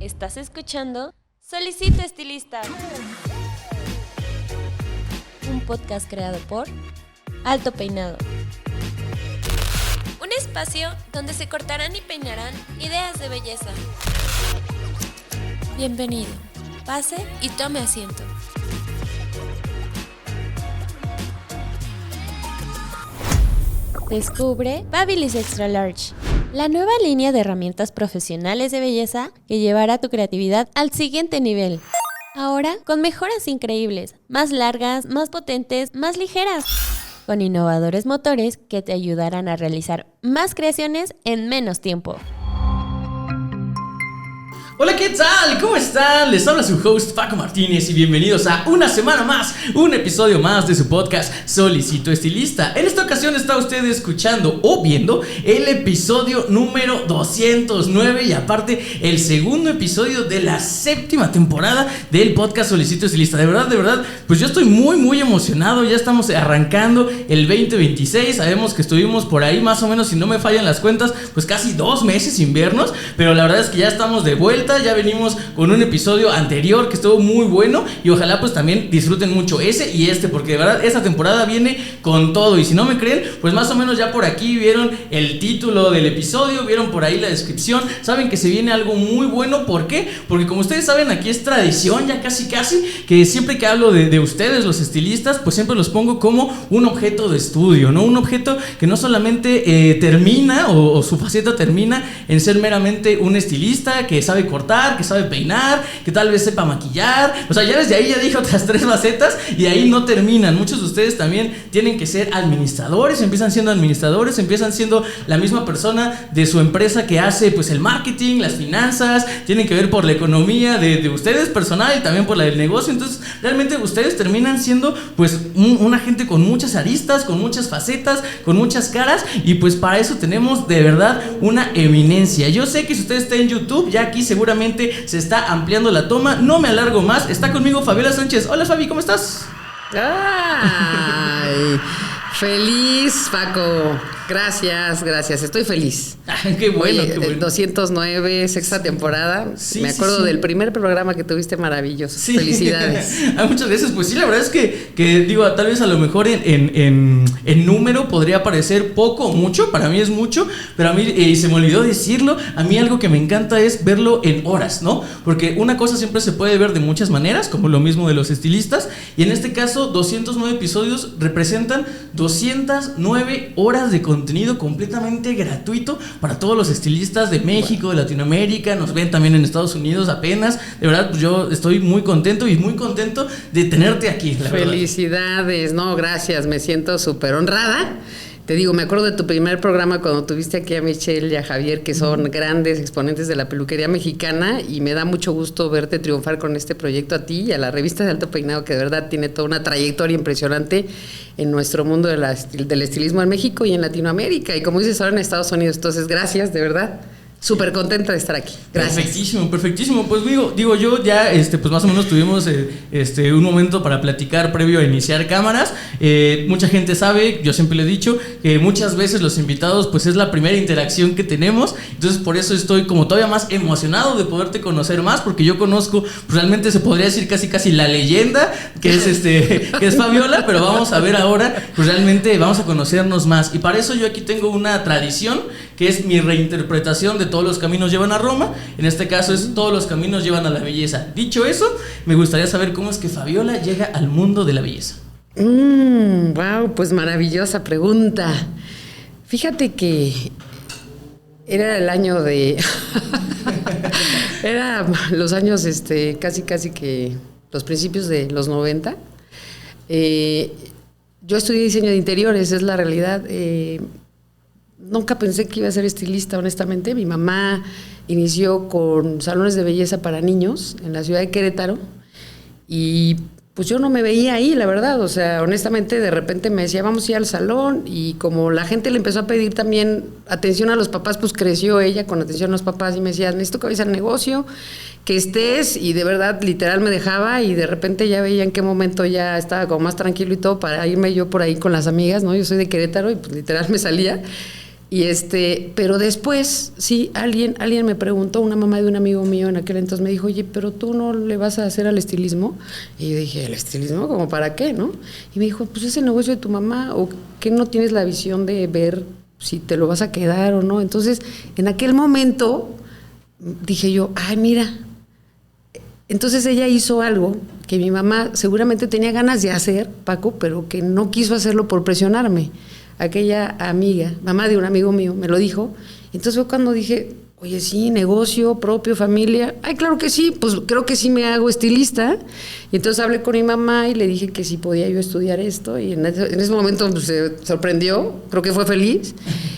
Estás escuchando Solicito Estilista, un podcast creado por Alto Peinado. Un espacio donde se cortarán y peinarán ideas de belleza. Bienvenido, pase y tome asiento. Descubre Babyliss Extra Large, la nueva línea de herramientas profesionales de belleza que llevará tu creatividad al siguiente nivel. Ahora con mejoras increíbles, más largas, más potentes, más ligeras, con innovadores motores que te ayudarán a realizar más creaciones en menos tiempo. Hola, ¿qué tal? ¿Cómo están? Les habla su host Paco Martínez y bienvenidos a una semana más, un episodio más de su podcast Solicito Estilista. En esta ocasión está usted escuchando o viendo el episodio número 209 y aparte el segundo episodio de la 7ª temporada del podcast Solicito Estilista. De verdad, pues yo estoy muy emocionado. Ya estamos arrancando el 2026. Sabemos que estuvimos por ahí más o menos, si no me fallan las cuentas, pues casi 2 meses sin vernos, pero la verdad es que ya estamos de vuelta. Ya venimos con un episodio anterior que estuvo muy bueno y ojalá pues también disfruten mucho ese y este, porque de verdad esta temporada viene con todo. Y si no me creen, pues más o menos ya por aquí vieron el título del episodio, vieron por ahí la descripción, saben que se viene algo muy bueno. ¿Por qué? Porque como ustedes saben, aquí es tradición ya casi que siempre que hablo de ustedes, los estilistas, pues siempre los pongo como un objeto de estudio, ¿no? Un objeto que no solamente termina o su faceta termina en ser meramente un estilista que sabe cortar, que sabe peinar, que tal vez sepa maquillar. O sea, ya desde ahí ya dije otras 3 facetas y ahí no terminan. Muchos de ustedes también tienen que ser administradores, empiezan siendo administradores, empiezan siendo la misma persona de su empresa que hace pues el marketing, las finanzas, tienen que ver por la economía de ustedes personal y también por la del negocio. Entonces, realmente ustedes terminan siendo pues una gente con muchas aristas, con muchas facetas, con muchas caras y pues para eso tenemos de verdad una eminencia. Yo sé que si usted está en YouTube, ya aquí seguramente se está ampliando la toma. No me alargo más. Está conmigo Fabiola Sánchez. Hola, Fabi, ¿cómo estás? Ay, feliz, Paco. Gracias. Estoy feliz. Qué bueno, Oye, qué bueno. 209, 6ª temporada. Sí, me acuerdo del primer programa que tuviste, maravilloso. Sí. Felicidades. Muchas gracias. Pues sí, la verdad es que digo, tal vez a lo mejor en número podría parecer poco o mucho. Para mí es mucho, pero a mí, se me olvidó decirlo, a mí algo que me encanta es verlo en horas, ¿no? Porque una cosa siempre se puede ver de muchas maneras, como lo mismo de los estilistas, y en este caso 209 episodios representan 209 horas de contenido completamente gratuito para todos los estilistas de México, de Latinoamérica. Nos ven también en Estados Unidos apenas. De verdad, pues yo estoy muy contento de tenerte aquí, la Felicidades, verdad. No, gracias, me siento súper honrada. Te digo, me acuerdo de tu primer programa cuando tuviste aquí a Michelle y a Javier, que son grandes exponentes de la peluquería mexicana, y me da mucho gusto verte triunfar con este proyecto a ti y a la revista de Alto Peinado, que de verdad tiene toda una trayectoria impresionante en nuestro mundo del estilismo en México y en Latinoamérica, y como dices ahora en Estados Unidos. Entonces, gracias, de verdad. Súper contenta de estar aquí. Gracias. Perfectísimo. Pues digo yo ya pues más o menos tuvimos un momento para platicar previo a iniciar cámaras. Mucha gente sabe, yo siempre le he dicho, que muchas veces los invitados pues es la primera interacción que tenemos. Entonces por eso estoy como todavía más emocionado de poderte conocer más, porque yo conozco, pues realmente se podría decir casi la leyenda que es que es Fabiola, pero vamos a ver ahora, pues realmente vamos a conocernos más. Y para eso yo aquí tengo una tradición que es mi reinterpretación de Todos los caminos llevan a Roma. En este caso es Todos los caminos llevan a la belleza. Dicho eso, me gustaría saber cómo es que Fabiola llega al mundo de la belleza. Wow, pues maravillosa pregunta. Fíjate que era el año de... era los años casi que los principios de los 90. Yo estudié diseño de interiores, es la realidad. Nunca pensé que iba a ser estilista, honestamente. Mi mamá inició con salones de belleza para niños en la ciudad de Querétaro y pues yo no me veía ahí, la verdad. O sea, honestamente, de repente me decía, vamos a ir al salón, y como la gente le empezó a pedir también atención a los papás, pues creció ella con atención a los papás y me decía, necesito que vayas al negocio, que estés, y de verdad, literal me dejaba, y de repente ya veía en qué momento ya estaba como más tranquilo y todo para irme yo por ahí con las amigas, ¿no? Yo soy de Querétaro y pues literal me salía. Pero después, sí, alguien me preguntó, una mamá de un amigo mío en aquel entonces me dijo, oye, pero tú no le vas a hacer al estilismo. Y yo dije, ¿el estilismo? ¿Como para qué, no? Y me dijo, pues es el negocio de tu mamá, o que no tienes la visión de ver si te lo vas a quedar o no. Entonces, en aquel momento dije yo, ay, mira. Entonces ella hizo algo que mi mamá seguramente tenía ganas de hacer, Paco, pero que no quiso hacerlo por presionarme. Aquella amiga, mamá de un amigo mío, me lo dijo. Entonces fue cuando dije, oye, sí, negocio propio, familia. Ay, claro que sí, pues creo que sí me hago estilista. Y entonces hablé con mi mamá y le dije que sí podía yo estudiar esto. Y en ese momento pues, se sorprendió, creo que fue feliz.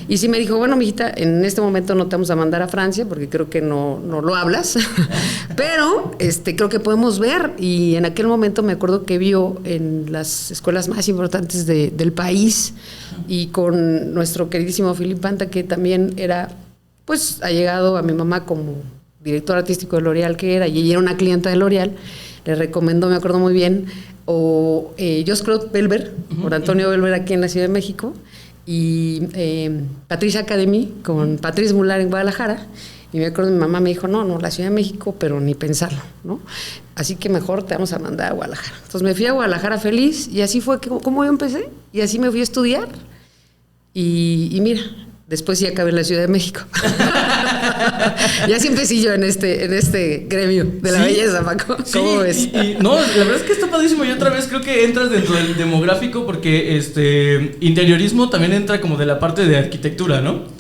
Y sí me dijo, bueno, mijita, en este momento no te vamos a mandar a Francia porque creo que no lo hablas. Pero creo que podemos ver. Y en aquel momento me acuerdo que vio en las escuelas más importantes del país y con nuestro queridísimo Philippe Panta, que también era... pues ha llegado a mi mamá como director artístico de L'Oréal que era, y ella era una clienta de L'Oréal, le recomendó, me acuerdo muy bien, Just Claude Belver, por Antonio Belver aquí en la Ciudad de México, y Patricia Academy con Patrice Mular en Guadalajara, y me acuerdo mi mamá me dijo, no, la Ciudad de México, pero ni pensarlo, ¿no? Así que mejor te vamos a mandar a Guadalajara. Entonces me fui a Guadalajara feliz, y así fue como yo empecé, y así me fui a estudiar, y mira... Después sí acabé en la Ciudad de México. Y así empecé yo en este gremio de la belleza, Paco. ¿Cómo ves? No, la verdad es que está padrísimo. Y otra vez creo que entras dentro del demográfico porque interiorismo también entra como de la parte de arquitectura, ¿no?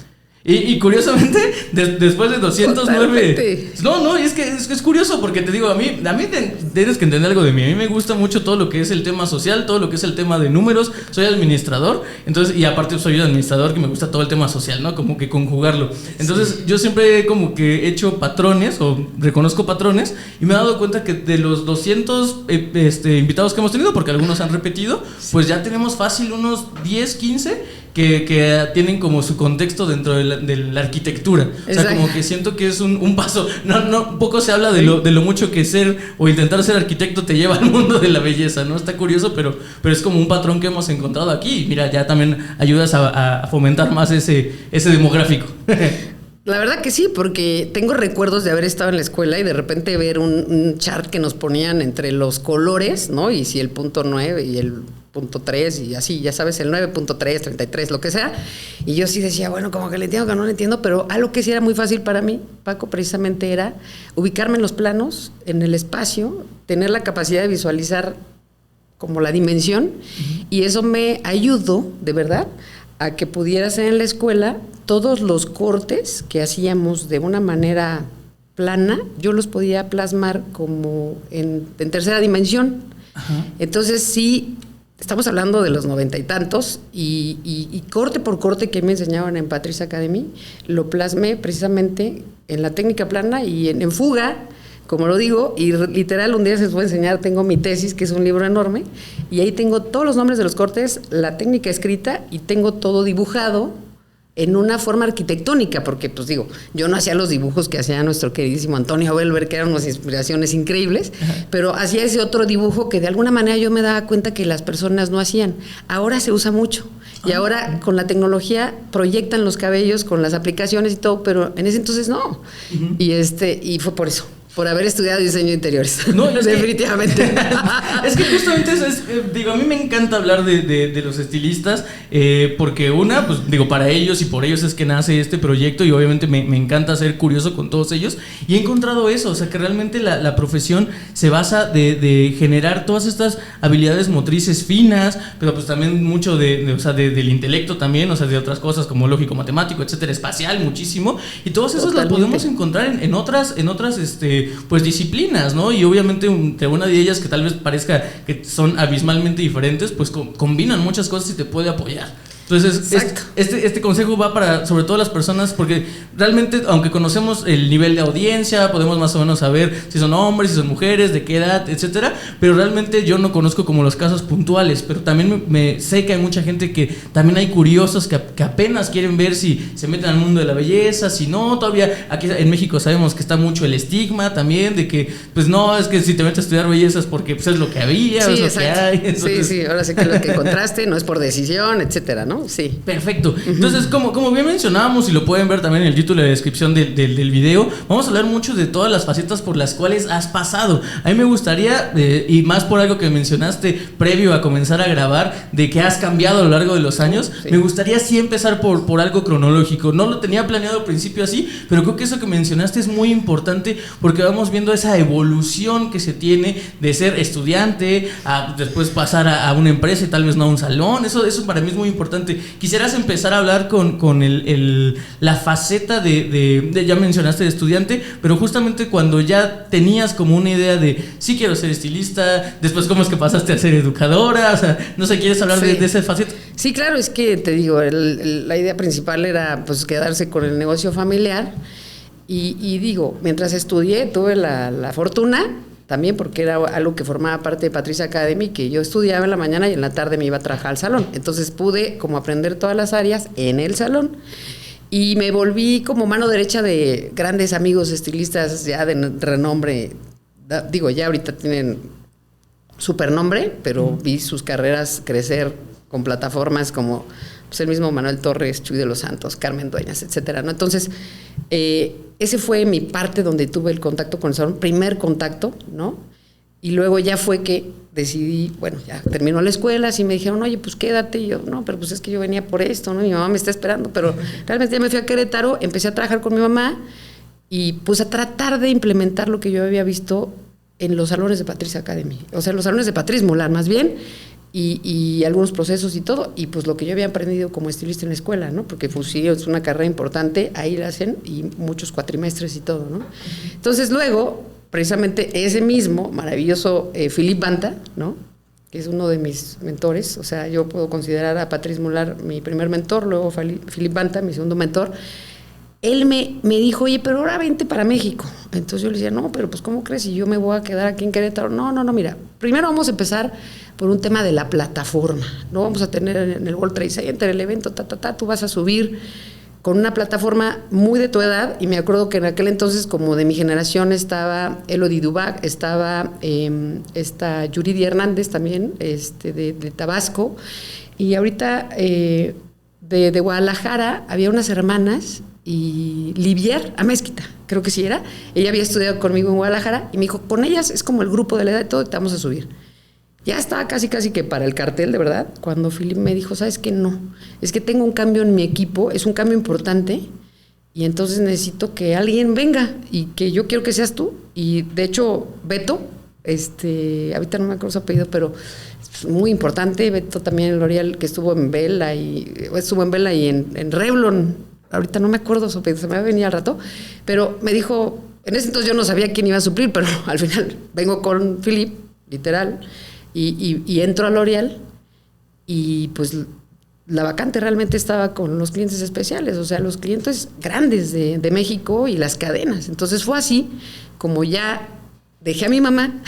Y curiosamente, después de 209... Totalmente. No, es que es curioso porque te digo, a mí tienes que entender algo de mí. A mí me gusta mucho todo lo que es el tema social, todo lo que es el tema de números. Soy administrador, entonces, y aparte soy un administrador que me gusta todo el tema social, ¿no? Como que conjugarlo. Entonces, yo siempre como que he hecho patrones o reconozco patrones y me he dado cuenta que de los 200 invitados que hemos tenido, porque algunos han repetido, pues ya tenemos fácil unos 10, 15 que tienen como su contexto dentro de la arquitectura. Exacto. O sea, como que siento que es un paso. No, poco se habla de lo mucho que ser o intentar ser arquitecto te lleva al mundo de la belleza, ¿no? Está curioso, pero es como un patrón que hemos encontrado aquí. Mira, ya también ayudas a fomentar más ese demográfico. La verdad que sí, porque tengo recuerdos de haber estado en la escuela y de repente ver un chart que nos ponían entre los colores, ¿no? Y si el punto 9 y el punto 3 y así, ya sabes, el 9.3, 33, lo que sea. Y yo sí decía, bueno, como que le entiendo, que no le entiendo, pero algo que sí era muy fácil para mí, Paco, precisamente era ubicarme en los planos, en el espacio, tener la capacidad de visualizar como la dimensión, y eso me ayudó, de verdad, a que pudiera hacer en la escuela todos los cortes que hacíamos de una manera plana, yo los podía plasmar como en tercera dimensión. Ajá. Entonces sí, estamos hablando de los 90 y tantos, y corte por corte que me enseñaban en Patrice Academy, lo plasmé precisamente en la técnica plana y en fuga, como lo digo, y literal un día se les voy a enseñar, tengo mi tesis, que es un libro enorme, y ahí tengo todos los nombres de los cortes, la técnica escrita, y tengo todo dibujado en una forma arquitectónica, porque pues digo, yo no hacía los dibujos que hacía nuestro queridísimo Antonio Belver, que eran unas inspiraciones increíbles, pero hacía ese otro dibujo que de alguna manera yo me daba cuenta que las personas no hacían. Ahora se usa mucho, y ahora con la tecnología proyectan los cabellos con las aplicaciones y todo, pero en ese entonces no. Y fue por eso. Por haber estudiado diseño de interiores. No, definitivamente. Es que justamente eso es, digo, a mí me encanta hablar de los estilistas, porque pues digo, para ellos y por ellos es que nace este proyecto, y obviamente me encanta ser curioso con todos ellos, y he encontrado eso, o sea, que realmente la profesión se basa de generar todas estas habilidades motrices finas, pero pues también mucho del intelecto también, o sea, de otras cosas como lógico, matemático, etcétera, espacial, muchísimo, y todas esas las podemos encontrar en otras pues disciplinas, ¿no? Y obviamente entre una de ellas que tal vez parezca que son abismalmente diferentes, pues combinan muchas cosas y te puede apoyar. Entonces, este consejo va para, sobre todo las personas, porque realmente, aunque conocemos el nivel de audiencia, podemos más o menos saber si son hombres, si son mujeres, de qué edad, etcétera, pero realmente yo no conozco como los casos puntuales, pero también me sé que hay mucha gente que también hay curiosos que apenas quieren ver si se meten al mundo de la belleza, si no, todavía aquí en México sabemos que está mucho el estigma también, de que, pues no, es que si te metes a estudiar belleza es porque pues, es lo que había, sí, es lo que hay. Entonces... Sí, ahora sé que es lo que encontraste, no es por decisión, etcétera, ¿no? ¿no? Sí. Perfecto. Entonces, como bien mencionábamos, y lo pueden ver también en el título de descripción del video, vamos a hablar mucho de todas las facetas por las cuales has pasado. A mí me gustaría, y más por algo que mencionaste previo a comenzar a grabar, de que has cambiado a lo largo de los años, sí. Me gustaría sí empezar por algo cronológico. No lo tenía planeado al principio así, pero creo que eso que mencionaste es muy importante porque vamos viendo esa evolución que se tiene de ser estudiante a después pasar a una empresa y tal vez no a un salón. Eso para mí es muy importante. Quisieras empezar a hablar con la faceta de ya mencionaste de estudiante, pero justamente cuando ya tenías como una idea de sí quiero ser estilista, después cómo es que pasaste a ser educadora, o sea, no sé, ¿quieres hablar de esa faceta? Sí, claro, es que te digo, la idea principal era pues quedarse con el negocio familiar y digo, mientras estudié tuve la fortuna también porque era algo que formaba parte de Patricia Academy, que yo estudiaba en la mañana y en la tarde me iba a trabajar al salón. Entonces pude como aprender todas las áreas en el salón y me volví como mano derecha de grandes amigos estilistas ya de renombre. Digo, ya ahorita tienen super nombre, pero vi sus carreras crecer con plataformas como pues, el mismo Manuel Torres, Chuy de los Santos, Carmen Dueñas, etcétera, ¿no? Entonces, ese fue mi parte donde tuve el contacto con el salón, primer contacto, ¿no? Y luego ya fue que decidí, bueno, ya terminó la escuela, así me dijeron, oye, pues quédate. Y yo, no, pero pues es que yo venía por esto, ¿no? Mi mamá me está esperando, pero realmente ya me fui a Querétaro, empecé a trabajar con mi mamá y pues a tratar de implementar lo que yo había visto en los salones de Patricia Academy, o sea, los salones de Patrice Molar, más bien, y algunos procesos y todo, y pues lo que yo había aprendido como estilista en la escuela, ¿no? Porque pues sí, es una carrera importante, ahí la hacen, y muchos cuatrimestres y todo, ¿no? Entonces luego, precisamente ese mismo maravilloso Philippe Banta, ¿no? Que es uno de mis mentores, o sea, yo puedo considerar a Patrice Molar mi primer mentor, luego Philippe Banta, mi segundo mentor. Él me dijo, oye, pero ahora vente para México. Entonces yo le decía, no, pero pues ¿cómo crees? Si yo me voy a quedar aquí en Querétaro. No, mira, primero vamos a empezar por un tema de la plataforma. No vamos a tener en el World Trade Center el evento, tú vas a subir con una plataforma muy de tu edad. Y me acuerdo que en aquel entonces, como de mi generación, estaba Elodie Dubac, estaba esta Yuridia Hernández también, de Tabasco. Y ahorita de Guadalajara había unas hermanas, y Livier Amezquita, creo que sí era. Ella había estudiado conmigo en Guadalajara y me dijo, con ellas es como el grupo de la edad de todo, te vamos a subir. Ya estaba casi que para el cartel, de verdad, cuando Philippe me dijo, ¿sabes qué? No, es que tengo un cambio en mi equipo, es un cambio importante y entonces necesito que alguien venga y que yo quiero que seas tú. Y de hecho, Beto, ahorita no me acuerdo su apellido, pero es muy importante. Beto también en L'Oréal, que estuvo en Bella y en Revlon. Ahorita no me acuerdo, se me va a venir al rato, pero me dijo, en ese entonces yo no sabía quién iba a suplir, pero al final vengo con Philippe, literal, y entro a L'Oréal y pues la vacante realmente estaba con los clientes especiales, o sea, los clientes grandes de México y las cadenas. Entonces fue así, como ya dejé a mi mamá,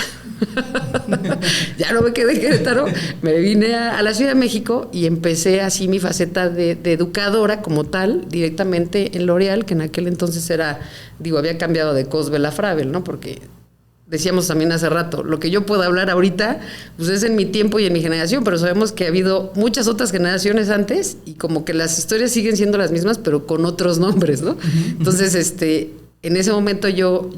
ya no me quedé en Querétaro, me vine a la Ciudad de México y empecé así mi faceta de educadora como tal, directamente en L'Oréal, que en aquel entonces había cambiado de Cosbel a Fravel, ¿no? Porque decíamos también hace rato, lo que yo puedo hablar ahorita, pues es en mi tiempo y en mi generación, pero sabemos que ha habido muchas otras generaciones antes y como que las historias siguen siendo las mismas, pero con otros nombres, ¿no? Entonces, en ese momento yo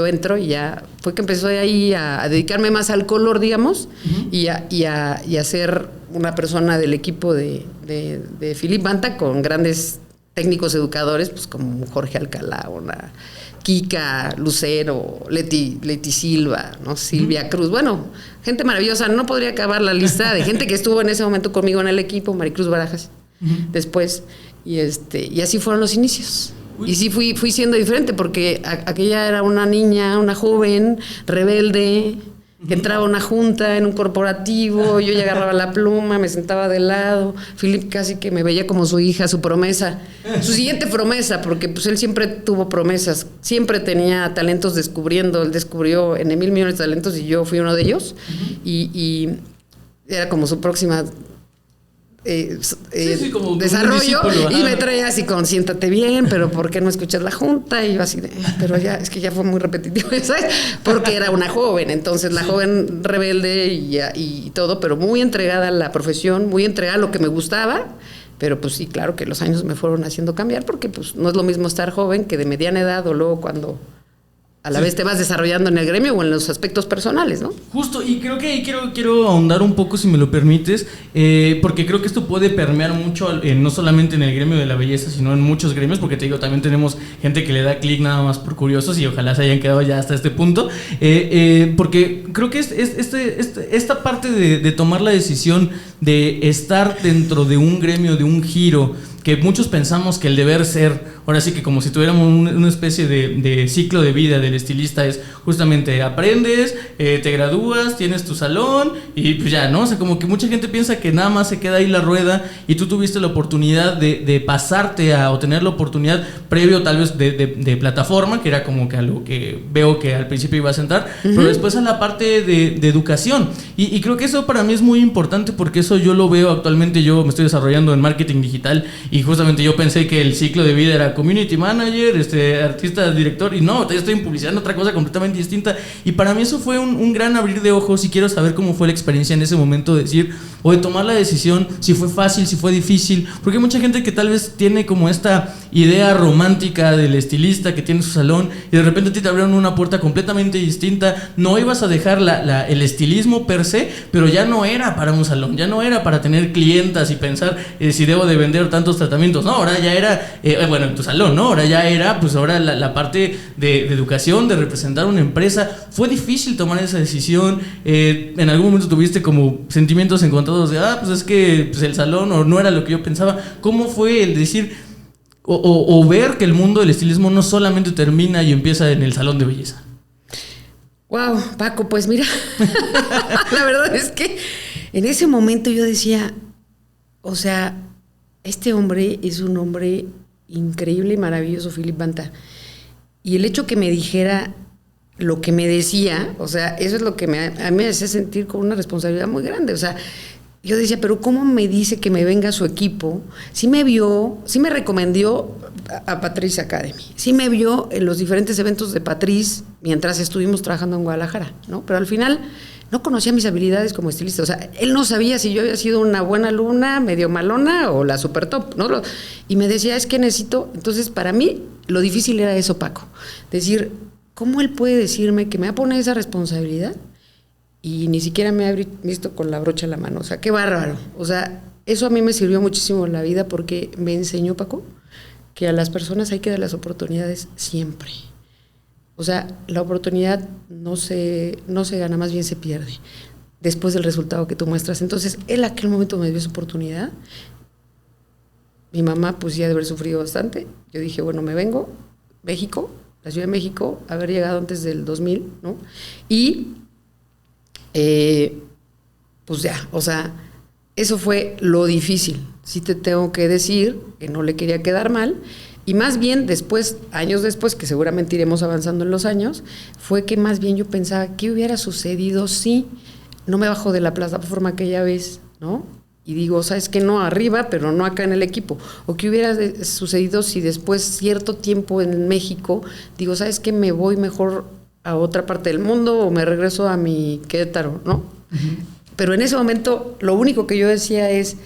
entro y ya fue que empezó ahí a dedicarme más al color, digamos, y a ser una persona del equipo de Philippe Banta con grandes técnicos educadores, pues como Jorge Alcalá, Kika Lucero, Leti Silva, ¿no? Silvia Cruz, bueno, gente maravillosa, no podría acabar la lista de gente que estuvo en ese momento conmigo en el equipo, Maricruz Barajas, después, y así fueron los inicios. Y sí fui siendo diferente porque aquella era una niña, una joven, rebelde, que entraba a una junta en un corporativo, yo ya agarraba la pluma, me sentaba de lado, Philippe casi que me veía como su hija, su promesa, su siguiente promesa, porque pues él siempre tuvo promesas, siempre tenía talentos descubriendo, él descubrió en 1,000 millones de talentos y yo fui uno de ellos, y era como su próxima como desarrollo, y me traía así con siéntate bien, pero ¿por qué no escuchas la junta? Y yo así pero ya, es que ya fue muy repetitivo, ¿sabes? Porque era una joven, entonces la joven rebelde y todo, pero muy entregada a la profesión, muy entregada a lo que me gustaba, Pero pues sí, claro que los años me fueron haciendo cambiar, porque pues no es lo mismo estar joven que de mediana edad, o luego cuando a la vez te vas desarrollando en el gremio o en los aspectos personales, ¿no? Justo, y creo que ahí quiero ahondar un poco, si me lo permites, porque creo que esto puede permear mucho, no solamente en el gremio de la belleza, sino en muchos gremios, porque te digo, también tenemos gente que le da clic nada más por curiosos, y ojalá se hayan quedado ya hasta este punto, porque creo que esta parte de tomar la decisión de estar dentro de un gremio, de un giro, que muchos pensamos que el deber ser, ahora sí que como si tuviéramos una especie de ciclo de vida del estilista, es justamente aprendes, te gradúas, tienes tu salón y pues ya, ¿no? O sea, como que mucha gente piensa que nada más se queda ahí la rueda, y tú tuviste la oportunidad de pasarte o tener la oportunidad previo tal vez de plataforma, que era como que algo que veo que al principio ibas a entrar, pero después a la parte de educación, y creo que eso para mí es muy importante, porque eso yo lo veo actualmente. Yo me estoy desarrollando en marketing digital, y justamente yo pensé que el ciclo de vida era community manager, artista, director, y no, yo estoy en publicidad, en otra cosa completamente distinta. Y para mí eso fue un gran abrir de ojos, y quiero saber cómo fue la experiencia en ese momento de decir, o de tomar la decisión, si fue fácil, si fue difícil, porque hay mucha gente que tal vez tiene como esta idea romántica del estilista que tiene su salón, y de repente a ti te abrieron una puerta completamente distinta. No ibas a dejar el estilismo per se, pero ya no era para un salón, ya no era para tener clientas y pensar si debo de vender tantos tratamientos, no, ahora ya era, bueno, en tu salón, ¿no? Ahora ya era, pues ahora la parte de educación, de representar una empresa. Fue difícil tomar esa decisión. En algún momento tuviste como sentimientos encontrados de, pues es que pues el salón o no era lo que yo pensaba. ¿Cómo fue el decir o ver que el mundo del estilismo no solamente termina y empieza en el salón de belleza? Wow, Paco, pues mira, la verdad es que en ese momento yo decía, o sea, este hombre es un hombre increíble y maravilloso, Philippe Banta. Y el hecho que me dijera lo que me decía, o sea, eso es lo que a mí me hacía sentir con una responsabilidad muy grande. O sea, yo decía, pero ¿cómo me dice que me venga a su equipo? Sí me vio, sí me recomendó a Patrice Academy, sí me vio en los diferentes eventos de Patrice mientras estuvimos trabajando en Guadalajara, ¿no? Pero al final no conocía mis habilidades como estilista. O sea, él no sabía si yo había sido una buena alumna, medio malona o la super top, ¿no? Y me decía, es que necesito. Entonces, para mí, lo difícil era eso, Paco. Decir, ¿cómo él puede decirme que me va a poner esa responsabilidad y ni siquiera me ha visto con la brocha en la mano? O sea, qué bárbaro. O sea, eso a mí me sirvió muchísimo en la vida, porque me enseñó, Paco, que a las personas hay que dar las oportunidades siempre. O sea, la oportunidad no se gana, más bien se pierde después del resultado que tú muestras. Entonces, él aquel momento me dio esa oportunidad. Mi mamá, pues ya de haber sufrido bastante. Yo dije, bueno, me vengo, México, la Ciudad de México, haber llegado antes del 2000, ¿no? Y, pues ya, o sea, eso fue lo difícil. Sí te tengo que decir que no le quería quedar mal. Y más bien después, años después, que seguramente iremos avanzando en los años, fue que más bien yo pensaba, ¿qué hubiera sucedido si no me bajo de la plataforma aquella vez, ¿no? Y digo, ¿sabes qué? No arriba, pero no acá en el equipo. ¿O qué hubiera sucedido si después, cierto tiempo en México, digo, ¿sabes qué? Me voy mejor a otra parte del mundo o me regreso a mi Querétaro, ¿no? Uh-huh. Pero en ese momento, lo único que yo decía es,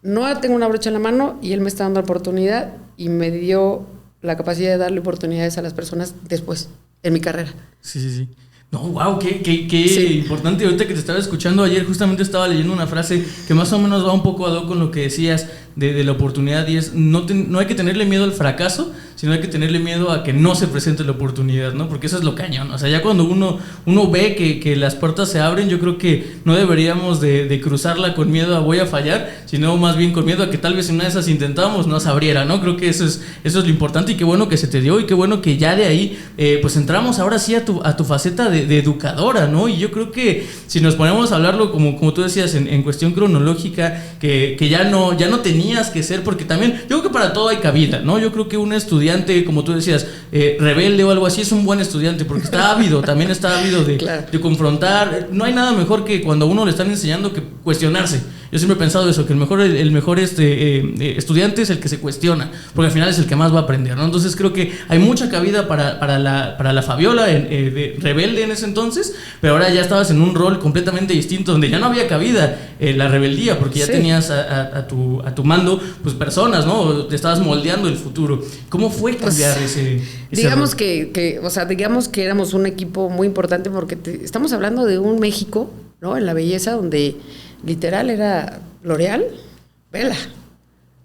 no tengo una brocha en la mano, y él me está dando la oportunidad y me dio la capacidad de darle oportunidades a las personas después, en mi carrera. Sí. No, wow, qué importante. Ahorita que te estaba escuchando ayer, justamente estaba leyendo una frase que más o menos va un poco ad hoc con lo que decías de la oportunidad, y es, no hay que tenerle miedo al fracaso, sino hay que tenerle miedo a que no se presente la oportunidad, ¿no? Porque eso es lo cañón. O sea, ya cuando uno ve que las puertas se abren, yo creo que no deberíamos de cruzarla con miedo a voy a fallar, sino más bien con miedo a que tal vez en una de esas intentamos no se abriera, ¿no? Creo que eso es lo importante, y qué bueno que se te dio, y qué bueno que ya de ahí pues entramos ahora sí a tu faceta de educadora, ¿no? Y yo creo que si nos ponemos a hablarlo como tú decías en cuestión cronológica, que ya no tenías que ser, porque también yo creo que para todo hay cabida, ¿no? Yo creo que un estudiante, como tú decías, rebelde o algo así, es un buen estudiante, porque está ávido, también está ávido de confrontar. No hay nada mejor que cuando a uno le están enseñando que cuestionarse. Yo siempre he pensado eso, que el mejor estudiante es el que se cuestiona, porque al final es el que más va a aprender, ¿no? Entonces creo que hay mucha cabida para la Fabiola, de rebelde en ese entonces, pero ahora ya estabas en un rol completamente distinto, donde ya no había cabida la rebeldía, porque ya tenías a tu mando pues personas, ¿no? Te estabas moldeando el futuro. ¿Cómo fue cambiar ese digamos rol? digamos que éramos un equipo muy importante, porque estamos hablando de un México, ¿no? En la belleza, donde literal era L'Oréal, Vela,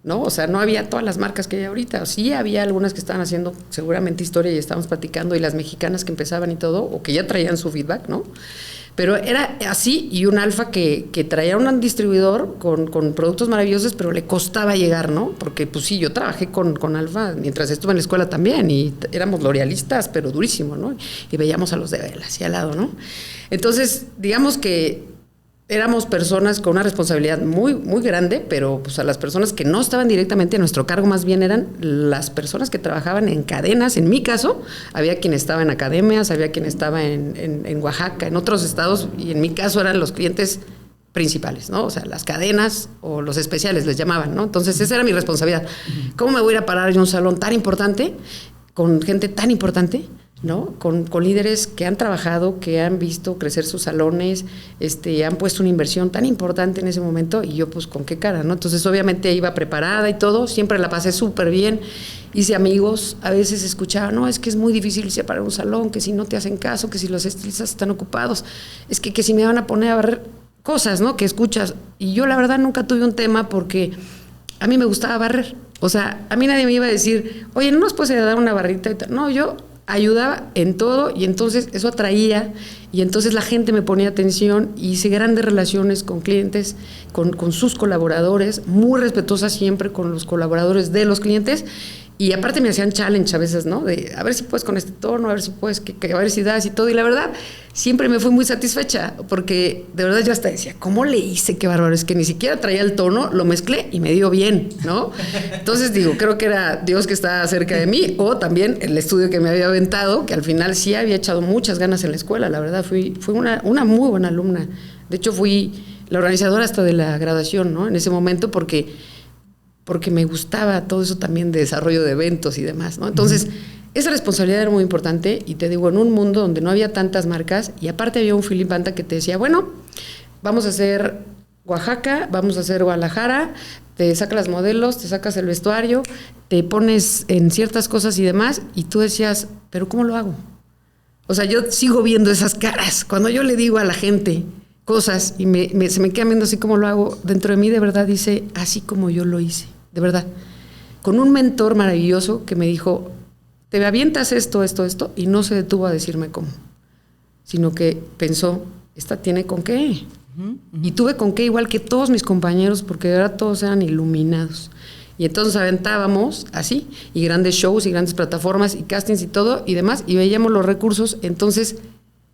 ¿no? O sea, no había todas las marcas que hay ahorita. Sí había algunas que estaban haciendo seguramente historia y estábamos platicando, y las mexicanas que empezaban y todo, o que ya traían su feedback, ¿no? Pero era así, y un Alfa que traía un distribuidor con productos maravillosos, pero le costaba llegar, ¿no? Porque pues sí, yo trabajé con Alfa mientras estuve en la escuela también, y éramos l'orealistas, pero durísimo, ¿no? Y veíamos a los de Vela así al lado, ¿no? Entonces, digamos que éramos personas con una responsabilidad muy, muy grande, pero pues a las personas que no estaban directamente a nuestro cargo, más bien eran las personas que trabajaban en cadenas. En mi caso, había quien estaba en academias, había quien estaba en Oaxaca, en otros estados, y en mi caso eran los clientes principales, ¿no? O sea, las cadenas o los especiales les llamaban, ¿no? Entonces esa era mi responsabilidad. ¿Cómo me voy a ir a parar en un salón tan importante, con gente tan importante, ¿no? Con líderes que han trabajado, que han visto crecer sus salones, han puesto una inversión tan importante en ese momento, y yo pues con qué cara, ¿no? Entonces obviamente iba preparada y todo, siempre la pasé súper bien, hice amigos, a veces escuchaba, no, es que es muy difícil irse para un salón, que si no te hacen caso, que si los estilistas están ocupados, es que si me van a poner a barrer cosas, ¿no? Que escuchas, y yo la verdad nunca tuve un tema, porque a mí me gustaba barrer, o sea, a mí nadie me iba a decir, oye, ¿no nos puedes dar una barrita? No, yo ayudaba en todo, y entonces eso atraía, y entonces la gente me ponía atención, y hice grandes relaciones con clientes, con sus colaboradores, muy respetuosa siempre con los colaboradores de los clientes, y aparte me hacían challenge a veces, ¿no? De a ver si puedes con este tono, a ver si puedes, a ver si das y todo, y la verdad siempre me fui muy satisfecha, porque de verdad yo hasta decía, ¿cómo le hice? Qué bárbaro, es que ni siquiera traía el tono, lo mezclé y me dio bien, ¿no? Entonces digo, creo que era Dios que estaba cerca de mí, o también el estudio que me había aventado, que al final sí había echado muchas ganas en la escuela, la verdad fui una muy buena alumna. De hecho fui la organizadora hasta de la graduación, ¿no? En ese momento, porque me gustaba todo eso también de desarrollo de eventos y demás, ¿no? Entonces, esa responsabilidad era muy importante, y te digo, en un mundo donde no había tantas marcas, y aparte había un Philip Banta que te decía, bueno, vamos a hacer Oaxaca, vamos a hacer Guadalajara, te sacas las modelos, te sacas el vestuario, te pones en ciertas cosas y demás, y tú decías, ¿pero cómo lo hago? O sea, yo sigo viendo esas caras. Cuando yo le digo a la gente cosas y se me queda viendo así como lo hago, dentro de mí de verdad dice, así como yo lo hice, de verdad. Con un mentor maravilloso que me dijo, te avientas esto, y no se detuvo a decirme cómo, sino que pensó, esta tiene con qué. Y tuve con qué, igual que todos mis compañeros, porque de verdad todos eran iluminados. Y entonces aventábamos así, y grandes shows, y grandes plataformas, y castings y todo, y demás, y veíamos los recursos. Entonces,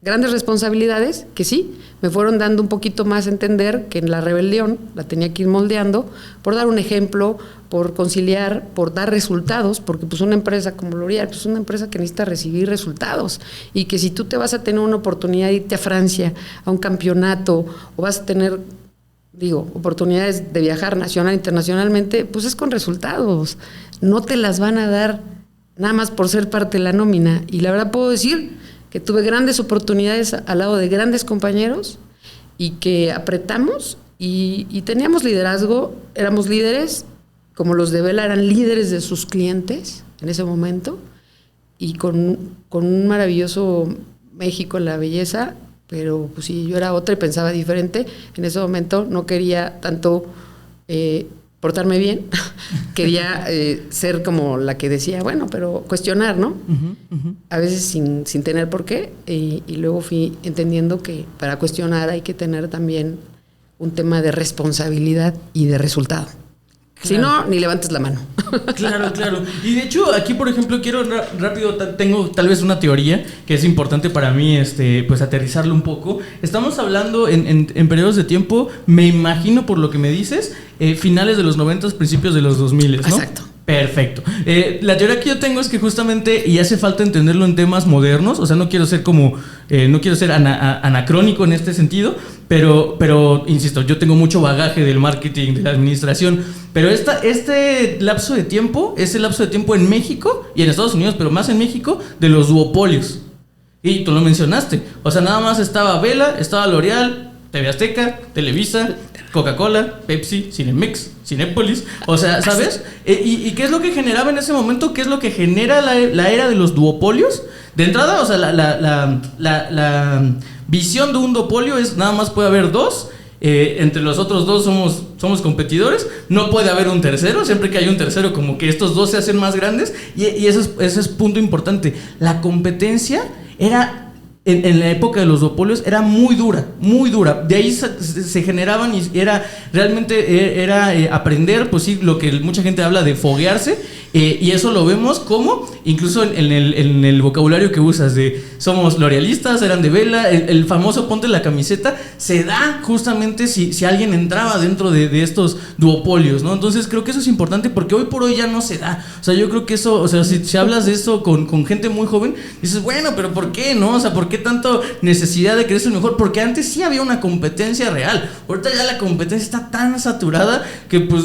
grandes responsabilidades que sí, me fueron dando un poquito más a entender que en la rebelión la tenía que ir moldeando, por dar un ejemplo, por conciliar, por dar resultados, porque pues una empresa como L'Oréal, pues una empresa que necesita recibir resultados, y que si tú te vas a tener una oportunidad de irte a Francia, a un campeonato, o vas a tener, oportunidades de viajar nacional, internacionalmente, pues es con resultados, no te las van a dar nada más por ser parte de la nómina. Y la verdad puedo decir que tuve grandes oportunidades al lado de grandes compañeros, y que apretamos y teníamos liderazgo, éramos líderes, como los de Vela eran líderes de sus clientes en ese momento, y con un maravilloso México en la belleza, pero pues sí, yo era otra y pensaba diferente. En ese momento no quería tanto portarme bien, quería ser como la que decía, bueno, pero cuestionar, ¿no? A veces sin tener por qué, y luego fui entendiendo que para cuestionar hay que tener también un tema de responsabilidad y de resultado. Claro. Si no, ni levantes la mano. Claro. Y de hecho, aquí, por ejemplo, quiero rápido, tengo tal vez una teoría que es importante para mí, pues aterrizarlo un poco. Estamos hablando en periodos de tiempo, me imagino por lo que me dices, finales de los 90, principios de los 2000, ¿no? Exacto. Perfecto. La teoría que yo tengo es que justamente, y hace falta entenderlo en temas modernos, o sea, no quiero ser como, no quiero ser anacrónico en este sentido, pero insisto, yo tengo mucho bagaje del marketing, de la administración, pero este lapso de tiempo es el lapso de tiempo en México y en Estados Unidos, pero más en México, de los duopolios. Y tú lo mencionaste, o sea, nada más estaba Vela, estaba L'Oreal, TV Azteca, Televisa, Coca-Cola, Pepsi, Cinemex, Cinépolis, o sea, ¿sabes? ¿Y qué es lo que generaba en ese momento? ¿Qué es lo que genera la era de los duopolios? De entrada, o sea, la visión de un duopolio es nada más puede haber dos. Entre los otros dos somos competidores. No puede haber un tercero. Siempre que hay un tercero, como que estos dos se hacen más grandes. Y ese es punto importante. La competencia era... En la época de los duopolios era muy dura, muy dura. De ahí se generaban y era realmente aprender, pues sí, lo que mucha gente habla de foguearse. Y eso lo vemos como, incluso en el vocabulario que usas de somos l'orealistas, eran de Vela, el famoso ponte la camiseta, se da justamente si alguien entraba dentro de estos duopolios, ¿no? Entonces creo que eso es importante porque hoy por hoy ya no se da. O sea, yo creo que eso, o sea, si hablas de eso con gente muy joven, dices, bueno, pero ¿por qué, no? O sea, ¿por qué tanto necesidad de creer ser mejor? Porque antes sí había una competencia real. Ahorita ya la competencia está tan saturada que pues...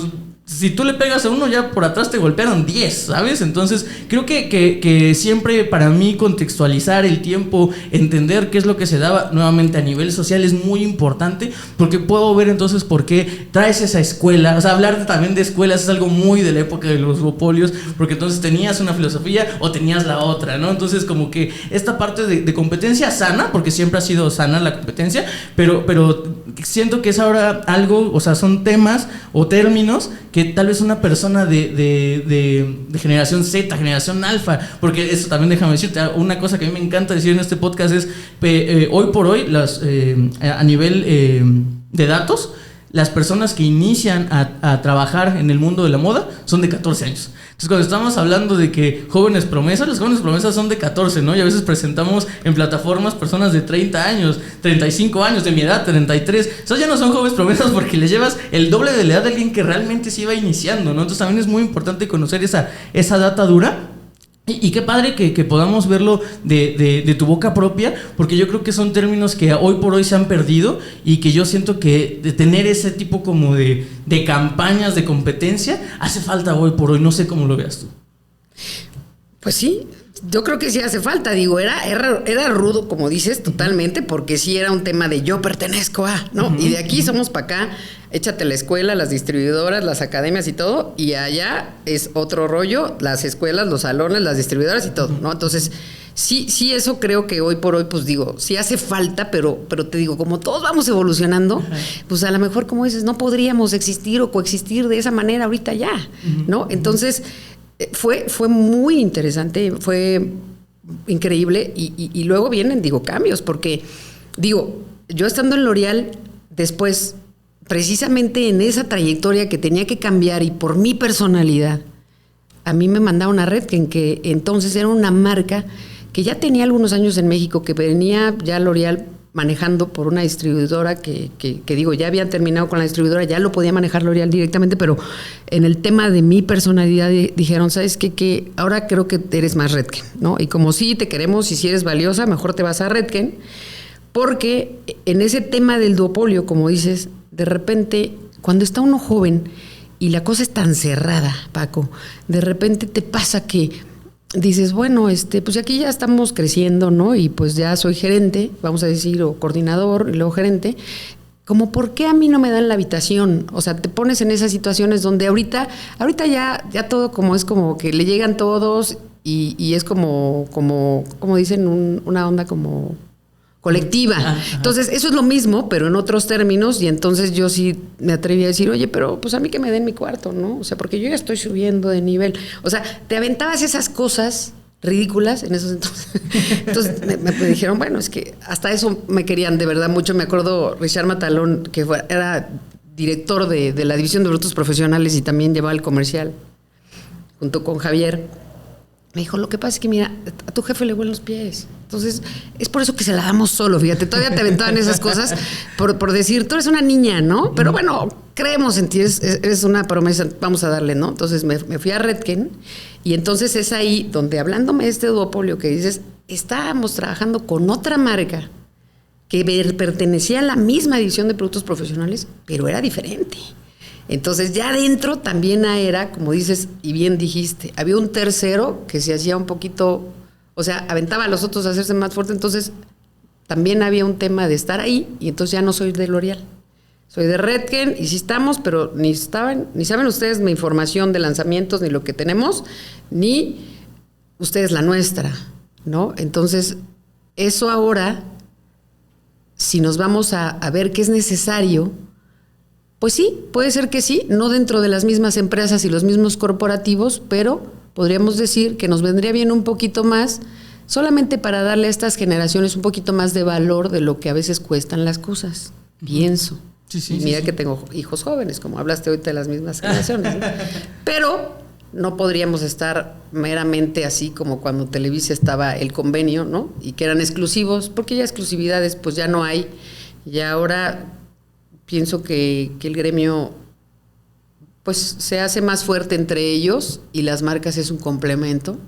Si tú le pegas a uno, ya por atrás te golpearon 10, ¿sabes? Entonces, creo que siempre para mí contextualizar el tiempo, entender qué es lo que se daba nuevamente a nivel social es muy importante, porque puedo ver entonces por qué traes esa escuela. O sea, hablar también de escuelas es algo muy de la época de los duopolios, porque entonces tenías una filosofía o tenías la otra, ¿no? Entonces, como que esta parte de competencia sana, porque siempre ha sido sana la competencia, pero siento que es ahora algo, o sea, son temas o términos que tal vez una persona de generación Z, generación alfa, porque eso también déjame decirte, una cosa que a mí me encanta decir en este podcast es, hoy por hoy, a nivel de datos, las personas que inician a trabajar en el mundo de la moda son de 14 años. Entonces, cuando estamos hablando de que jóvenes promesas, las jóvenes promesas son de 14, ¿no? Y a veces presentamos en plataformas personas de 30 años, 35 años, de mi edad, 33. Esos ya no son jóvenes promesas porque les llevas el doble de la edad de alguien que realmente se iba iniciando, ¿no? Entonces, también es muy importante conocer esa data dura. Y qué padre que podamos verlo de tu boca propia, porque yo creo que son términos que hoy por hoy se han perdido y que yo siento que de tener ese tipo como de campañas de competencia hace falta hoy por hoy. No sé cómo lo veas tú. Pues sí, yo creo que sí hace falta. Digo, era rudo, como dices, totalmente, porque sí era un tema de yo pertenezco a, ¿no? Y de aquí somos para acá, échate la escuela, las distribuidoras, las academias y todo, y allá es otro rollo, las escuelas, los salones, las distribuidoras y todo, ¿no? Entonces, sí, eso creo que hoy por hoy, pues digo, sí hace falta, pero te digo, como todos vamos evolucionando, pues a lo mejor, como dices, no podríamos existir o coexistir de esa manera ahorita ya, ¿no? Entonces... Fue muy interesante, fue increíble y luego vienen, cambios, porque, yo estando en L'Oreal, después, precisamente en esa trayectoria que tenía que cambiar y por mi personalidad, a mí me mandaron a Redken, que entonces era una marca que ya tenía algunos años en México, que venía ya L'Oreal manejando por una distribuidora que ya habían terminado con la distribuidora, ya lo podía manejar L'Oreal directamente, pero en el tema de mi personalidad dijeron, ¿sabes qué? Que ahora creo que eres más Redken, ¿no? Y como sí te queremos y si eres valiosa, mejor te vas a Redken, porque en ese tema del duopolio, como dices, de repente, cuando está uno joven y la cosa es tan cerrada, Paco, de repente te pasa que dices, bueno, pues aquí ya estamos creciendo, ¿no? Y pues ya soy gerente, vamos a decir, o coordinador, y luego gerente. Como, ¿por qué a mí no me dan la habitación? O sea, te pones en esas situaciones donde ahorita ya todo como es como que le llegan todos y es como dicen, una onda como colectiva. Entonces, eso es lo mismo, pero en otros términos, y entonces yo sí me atreví a decir, oye, pero pues a mí que me den mi cuarto, ¿no? O sea, porque yo ya estoy subiendo de nivel. O sea, te aventabas esas cosas ridículas en esos entonces. Entonces me dijeron, bueno, es que hasta eso me querían de verdad mucho. Me acuerdo Richard Matalón, que era director de la división de productos profesionales y también llevaba el comercial, junto con Javier. Me dijo, lo que pasa es que, mira, a tu jefe le huelen los pies. Entonces, es por eso que se la damos solo, fíjate. Todavía te aventaban esas cosas por decir, tú eres una niña, ¿no? Pero bueno, creemos en ti, es una promesa, vamos a darle, ¿no? Entonces me fui a Redken y entonces es ahí donde, hablándome de este duopolio que dices, estábamos trabajando con otra marca que pertenecía a la misma división de productos profesionales, pero era diferente. Entonces ya adentro también era, como dices y bien dijiste, había un tercero que se hacía un poquito, o sea, aventaba a los otros a hacerse más fuerte, entonces también había un tema de estar ahí y entonces ya no soy de L'Oréal. Soy de Redken y sí estamos, pero ni saben ustedes mi información de lanzamientos, ni lo que tenemos, ni ustedes la nuestra, ¿no? Entonces, eso ahora, si nos vamos a ver qué es necesario, pues sí, puede ser que sí, no dentro de las mismas empresas y los mismos corporativos, pero podríamos decir que nos vendría bien un poquito más, solamente para darle a estas generaciones un poquito más de valor de lo que a veces cuestan las cosas, pienso. Sí, y mira que tengo hijos jóvenes, como hablaste ahorita de las mismas generaciones, ¿no? Pero no podríamos estar meramente así como cuando Televisa estaba el convenio, ¿no? Y que eran exclusivos, porque ya exclusividades pues ya no hay. Y ahora pienso que el gremio pues se hace más fuerte entre ellos y las marcas es un complemento.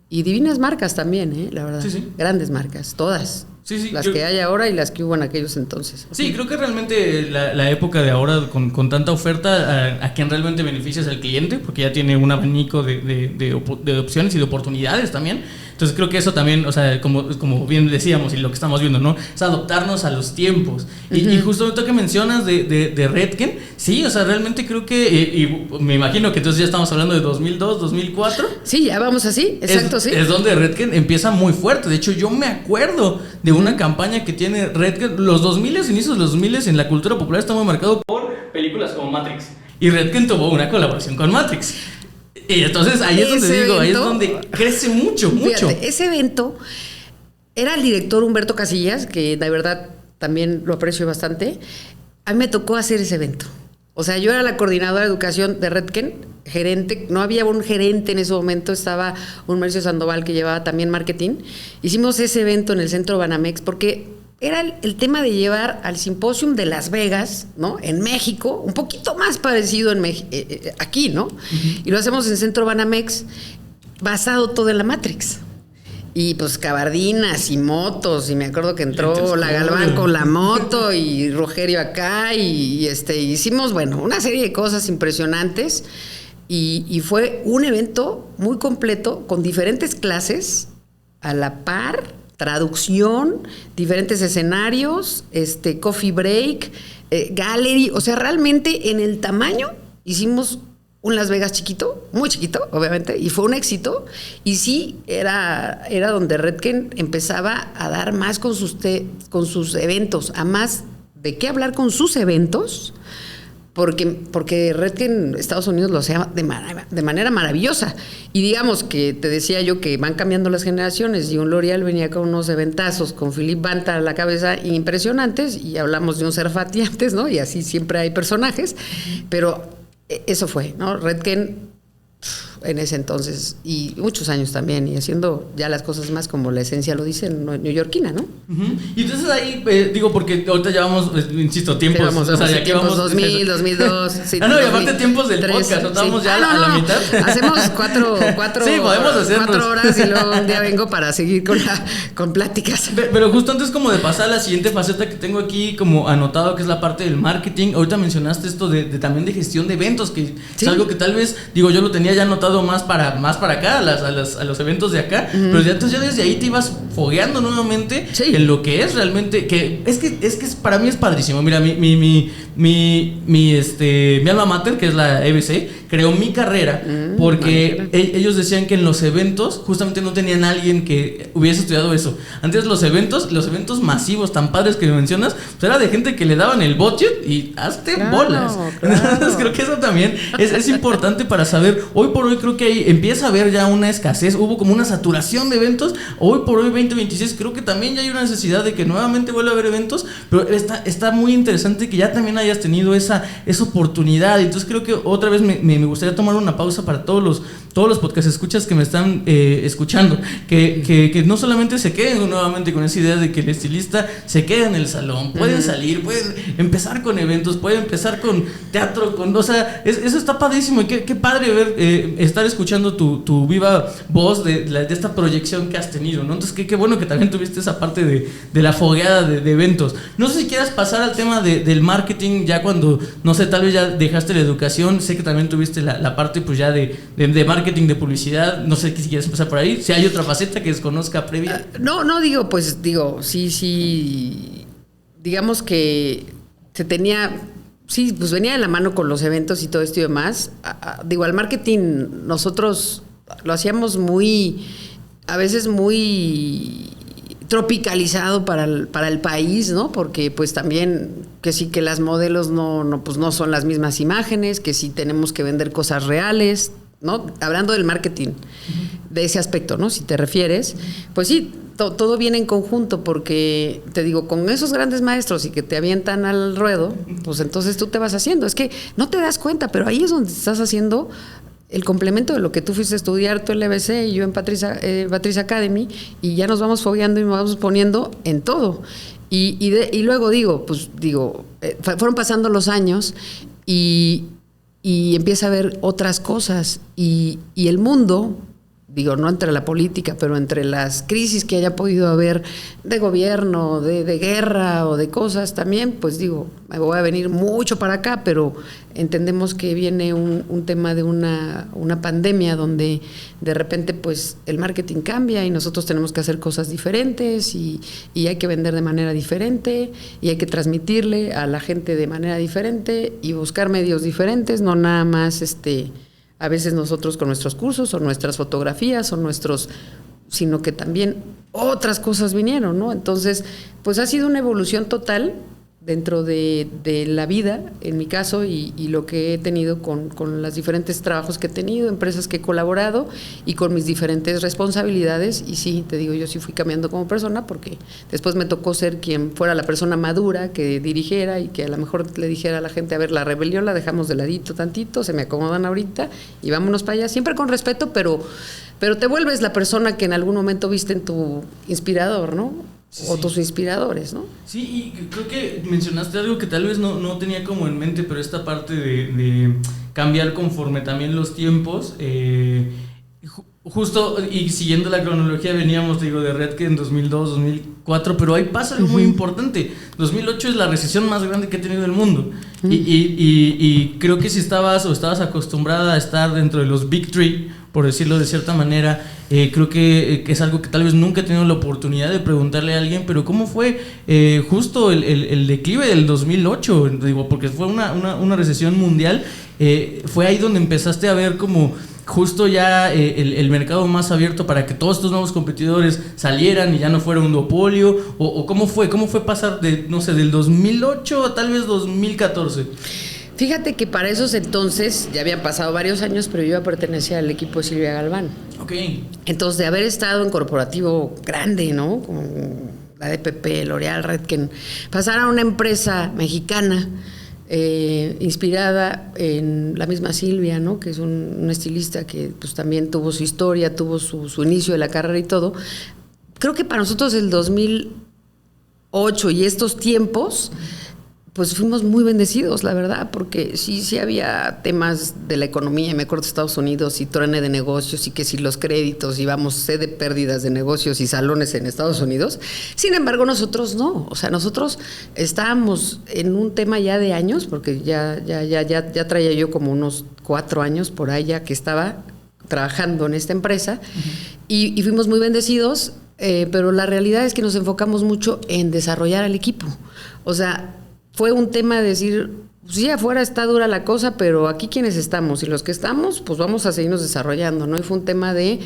Y divinas marcas también, la verdad. Sí. Grandes marcas, todas. Sí, las que hay ahora y las que hubo en aquellos entonces. Sí, creo que realmente la época de ahora con tanta oferta, a quien realmente beneficia es el cliente, porque ya tiene un abanico de opciones y de oportunidades también. Entonces creo que eso también, o sea, como bien decíamos y lo que estamos viendo, ¿no? Es adaptarnos a los tiempos. Y justo ahorita que mencionas de Redken, sí, o sea, realmente creo que, y me imagino que entonces ya estamos hablando de 2002, 2004. Sí, ya vamos así, exacto, sí. Es donde Redken empieza muy fuerte. De hecho, yo me acuerdo de una campaña que tiene Redken, los 2000, inicios de los 2000 en la cultura popular está muy marcado por películas como Matrix. Y Redken tuvo una colaboración con Matrix. Y entonces ahí es donde digo, ahí es donde crece mucho. Fíjate, ese evento era el director Humberto Casillas, que de verdad también lo aprecio bastante. A mí me tocó hacer ese evento. O sea, yo era la coordinadora de educación de Redken, gerente, no había un gerente en ese momento, estaba un Mauricio Sandoval que llevaba también marketing. Hicimos ese evento en el centro Banamex porque era el tema de llevar al Simposium de Las Vegas, ¿no? En México, un poquito más parecido aquí, ¿no? Y lo hacemos en Centro Banamex, basado todo en la Matrix. Y pues cabardinas y motos, y me acuerdo que entró la Galván con la moto y Rogerio acá, y hicimos, bueno, una serie de cosas impresionantes. Y fue un evento muy completo, con diferentes clases, a la par, traducción, diferentes escenarios, coffee break, gallery, o sea, realmente en el tamaño hicimos un Las Vegas chiquito, muy chiquito, obviamente, y fue un éxito, y sí, era donde Redken empezaba a dar más con sus eventos, a más de qué hablar con sus eventos, porque Redken Estados Unidos lo hacía de manera maravillosa. Y digamos que te decía yo que van cambiando las generaciones y un L'Oréal venía con unos eventazos con Philippe Banta a la cabeza impresionantes, y hablamos de un Cerfati antes, ¿no? Y así siempre hay personajes, pero eso fue, ¿no? Redken en ese entonces, y muchos años también, y haciendo ya las cosas más como la esencia lo dice, neoyorquina, ¿no? Y entonces ahí, digo, porque ahorita ya vamos, insisto, tiempos, vamos, o sea, ya que vamos 2000, 2002, sí, no, y aparte tiempos del podcast, estamos ya a la mitad. Hacemos cuatro sí, podemos hacernos 4 horas y luego un día vengo para seguir con pláticas. Pero justo antes como de pasar a la siguiente faceta que tengo aquí como anotado, que es la parte del marketing, ahorita mencionaste esto de también de gestión de eventos, que es algo que tal vez, digo, yo lo tenía ya anotado más para acá, a los eventos de acá, pero ya desde ahí te ibas fogueando nuevamente en lo que es realmente, que es que para mí es padrísimo. Mira, mi alma mater, que es la EBC, creó mi carrera porque ellos decían que en los eventos justamente no tenían alguien que hubiese estudiado eso. Antes los eventos masivos tan padres que mencionas, pues era de gente que le daban el budget y hazte bolas. Entonces creo que eso también es importante para saber hoy por hoy creo que ahí empieza a haber ya una escasez, hubo como una saturación de eventos. Hoy por hoy, 2026, creo que también ya hay una necesidad de que nuevamente vuelva a haber eventos, pero está muy interesante que ya también hayas tenido esa oportunidad. Entonces creo que otra vez me gustaría tomar una pausa para todos los podcast escuchas que me están escuchando, que no solamente se queden nuevamente con esa idea de que el estilista se queda en el salón, pueden salir, pueden empezar con eventos, pueden empezar con teatro, o sea, eso está padrísimo. Y qué padre ver, estar escuchando tu viva voz de esta proyección que has tenido, ¿no? Entonces qué bueno que también tuviste esa parte de la fogueada de eventos. No sé si quieras pasar al tema del marketing, ya cuando, no sé, tal vez ya dejaste la educación. Sé que también tuviste la parte pues ya de marketing, de publicidad. No sé si quieres empezar por ahí, si hay otra faceta que desconozca previa. Sí, digamos que se tenía, sí, pues venía de la mano con los eventos y todo esto y demás. Al marketing nosotros lo hacíamos a veces muy tropicalizado para el país, ¿no? Porque pues también que sí, que las modelos pues no son las mismas imágenes, que sí tenemos que vender cosas reales, ¿no? Hablando del marketing, de ese aspecto, ¿no? Si te refieres, pues sí, todo viene en conjunto, porque te digo, con esos grandes maestros y que te avientan al ruedo, pues entonces tú te vas haciendo. Es que no te das cuenta, pero ahí es donde estás haciendo el complemento de lo que tú fuiste a estudiar, tú en la EBC y yo en Patricia Academy, y ya nos vamos fogueando y nos vamos poniendo en todo. Y luego fueron pasando los años y empieza a haber otras cosas, y el mundo, no entre la política, pero entre las crisis que haya podido haber de gobierno, de guerra o de cosas también, pues me voy a venir mucho para acá, pero entendemos que viene un tema de una pandemia donde de repente pues el marketing cambia y nosotros tenemos que hacer cosas diferentes y hay que vender de manera diferente y hay que transmitirle a la gente de manera diferente y buscar medios diferentes, no nada más a veces nosotros con nuestros cursos o nuestras fotografías sino que también otras cosas vinieron, ¿no? Entonces, pues ha sido una evolución total dentro de la vida, en mi caso, y lo que he tenido con los diferentes trabajos que he tenido, empresas que he colaborado y con mis diferentes responsabilidades. Y sí, te digo, yo sí fui cambiando como persona, porque después me tocó ser quien fuera la persona madura, que dirigiera y que a lo mejor le dijera a la gente, a ver, la rebelión la dejamos de ladito tantito, se me acomodan ahorita y vámonos para allá, siempre con respeto, pero te vuelves la persona que en algún momento viste en tu inspirador, ¿no? Sí, o tus inspiradores, ¿no? Sí, y creo que mencionaste algo que tal vez no tenía como en mente, pero esta parte de cambiar conforme también los tiempos, justo, y siguiendo la cronología, veníamos, de Redken en 2002, 2004, pero ahí pasa algo muy importante. 2008 es la recesión más grande que ha tenido el mundo, y creo que si estabas acostumbrada a estar dentro de los Big Three, por decirlo de cierta manera, creo que es algo que tal vez nunca he tenido la oportunidad de preguntarle a alguien, pero ¿cómo fue justo el declive del 2008? Porque fue una recesión mundial. Fue ahí donde empezaste a ver como justo ya el mercado más abierto para que todos estos nuevos competidores salieran y ya no fuera un duopolio, o ¿cómo fue pasar del 2008 a tal vez 2014? Fíjate que para esos entonces, ya habían pasado varios años, pero yo pertenecía al equipo de Silvia Galván. Ok. Entonces, de haber estado en corporativo grande, ¿no? Como la DPP, L'Oréal, Redken, pasar a una empresa mexicana inspirada en la misma Silvia, ¿no? Que es un estilista que pues también tuvo su historia, tuvo su inicio de la carrera y todo. Creo que para nosotros el 2008 y estos tiempos, pues fuimos muy bendecidos, la verdad, porque sí había temas de la economía. Me acuerdo de Estados Unidos y truene de negocios y que si los créditos, íbamos sé de pérdidas de negocios y salones en Estados Unidos. Sin embargo, nosotros no. O sea, nosotros estábamos en un tema ya de años, porque ya traía yo como unos 4 años por ahí ya que estaba trabajando en esta empresa, y fuimos muy bendecidos, pero la realidad es que nos enfocamos mucho en desarrollar al equipo. O sea, fue un tema de decir, sí, afuera está dura la cosa, pero aquí quienes estamos y los que estamos, pues vamos a seguirnos desarrollando, ¿no? Y fue un tema de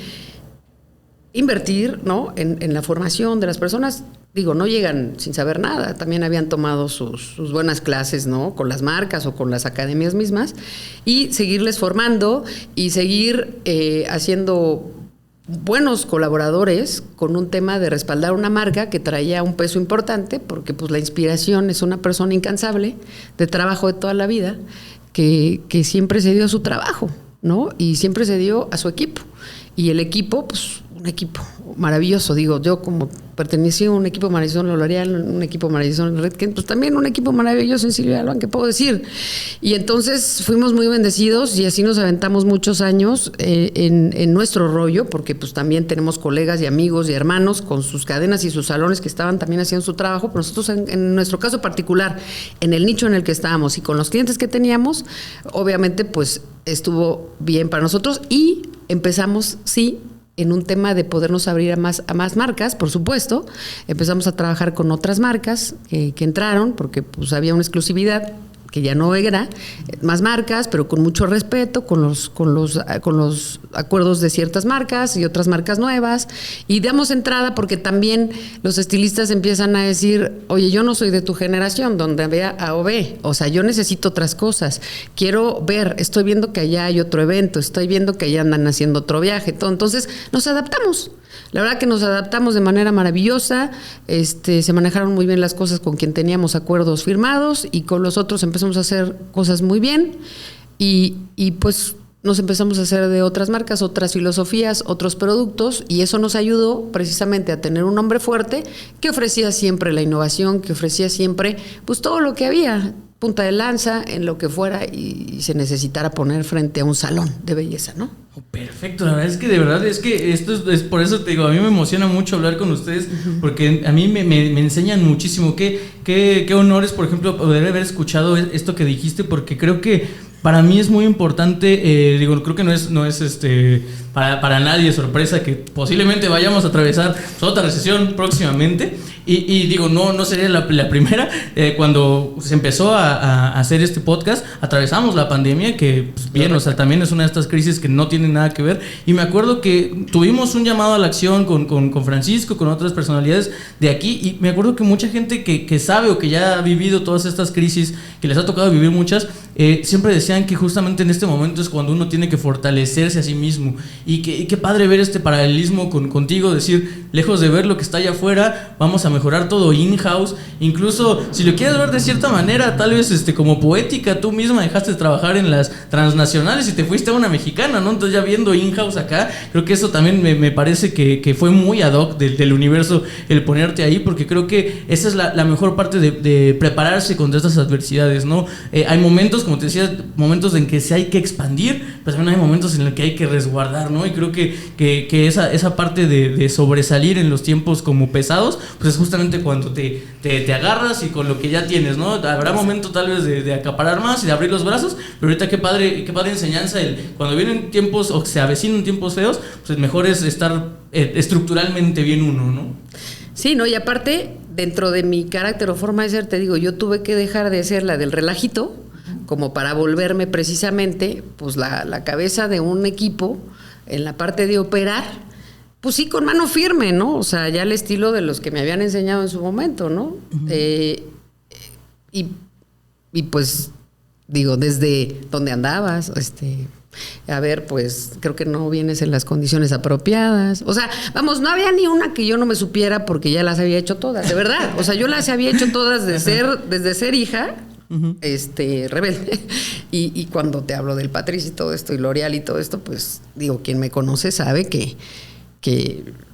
invertir, ¿no? En la formación de las personas. digo, no llegan sin saber nada, también habían tomado sus buenas clases, ¿no? Con las marcas o con las academias mismas, y seguirles formando y seguir haciendo buenos colaboradores con un tema de respaldar una marca que traía un peso importante, porque pues la inspiración es una persona incansable, de trabajo de toda la vida, que siempre se dio a su trabajo, ¿no? Y siempre se dio a su equipo. Y el equipo, pues un equipo maravilloso, digo, yo como pertenecía a un equipo maravilloso en L'Oréal, un equipo maravilloso en Redken, pues también un equipo maravilloso en Silvia Alban, ¿qué puedo decir? Y entonces fuimos muy bendecidos y así nos aventamos muchos años en nuestro rollo, porque pues también tenemos colegas y amigos y hermanos con sus cadenas y sus salones que estaban también haciendo su trabajo, pero nosotros en nuestro caso particular, en el nicho en el que estábamos y con los clientes que teníamos, obviamente pues estuvo bien para nosotros y empezamos, sí, en un tema de podernos abrir a más marcas, por supuesto. Empezamos a trabajar con otras marcas que entraron, porque pues había una exclusividad que ya no era, más marcas, pero con mucho respeto, con los acuerdos de ciertas marcas y otras marcas nuevas, y damos entrada porque también los estilistas empiezan a decir, oye, yo no soy de tu generación, donde vea A o B, o sea, yo necesito otras cosas, quiero ver, estoy viendo que allá hay otro evento, estoy viendo que allá andan haciendo otro viaje, todo. Entonces nos adaptamos. La verdad que nos adaptamos de manera maravillosa, se manejaron muy bien las cosas con quien teníamos acuerdos firmados y con los otros empezamos a hacer cosas muy bien y pues nos empezamos a hacer de otras marcas, otras filosofías, otros productos y eso nos ayudó precisamente a tener un hombre fuerte que ofrecía siempre la innovación, que ofrecía siempre pues todo lo que había, punta de lanza en lo que fuera y se necesitara poner frente a un salón de belleza, ¿no? Perfecto, la verdad es que de verdad es que esto es por eso te digo, a mí me emociona mucho hablar con ustedes, porque a mí me enseñan muchísimo. Qué honores, por ejemplo, poder haber escuchado esto que dijiste, porque creo que para mí es muy importante, digo, creo que no es para nadie sorpresa que posiblemente vayamos a atravesar otra recesión próximamente. Y digo, no sería la primera. Cuando se empezó a hacer este podcast, atravesamos la pandemia, que pues, bien, o sea, también es una de estas crisis que no tienen nada que ver. Y me acuerdo que tuvimos un llamado a la acción con Francisco, con otras personalidades de aquí. Y me acuerdo que mucha gente que sabe o que ya ha vivido todas estas crisis, que les ha tocado vivir muchas, siempre decían que justamente en este momento es cuando uno tiene que fortalecerse a sí mismo. Y qué padre ver este paralelismo contigo, decir, lejos de ver lo que está allá afuera, vamos a mejorar todo in-house. Incluso, si lo quieres ver de cierta manera, tal vez como poética, tú misma dejaste de trabajar en las transnacionales y te fuiste a una mexicana, ¿no? Entonces ya viendo in-house acá, creo que eso también me parece que fue muy ad hoc del universo el ponerte ahí, porque creo que esa es la mejor parte de prepararse contra estas adversidades, ¿no? Hay momentos, como te decía, momentos en que se hay que expandir, pero también hay momentos en los que hay que resguardar, ¿no? Y creo que esa parte de sobresalir en los tiempos como pesados, pues es justamente cuando te agarras y con lo que ya tienes, ¿no? Habrá momento tal vez de acaparar más y de abrir los brazos, pero ahorita qué padre enseñanza cuando vienen tiempos o se avecinan tiempos feos, pues mejor es estar estructuralmente bien uno, ¿no? Sí, ¿no? Y aparte, dentro de mi carácter o forma de ser, te digo, yo tuve que dejar de ser la del relajito, como para volverme precisamente pues la cabeza de un equipo en la parte de operar, pues sí, con mano firme, ¿no? O sea, ya al estilo de los que me habían enseñado en su momento, ¿no? Y pues, digo, desde dónde andabas, a ver, pues creo que no vienes en las condiciones apropiadas. O sea, vamos, no había ni una que yo no me supiera porque ya las había hecho todas, de verdad. O sea, yo las había hecho todas desde ser hija, rebelde. Y cuando te hablo del Patricio y todo esto, y L'Oréal y todo esto, pues digo, quien me conoce sabe que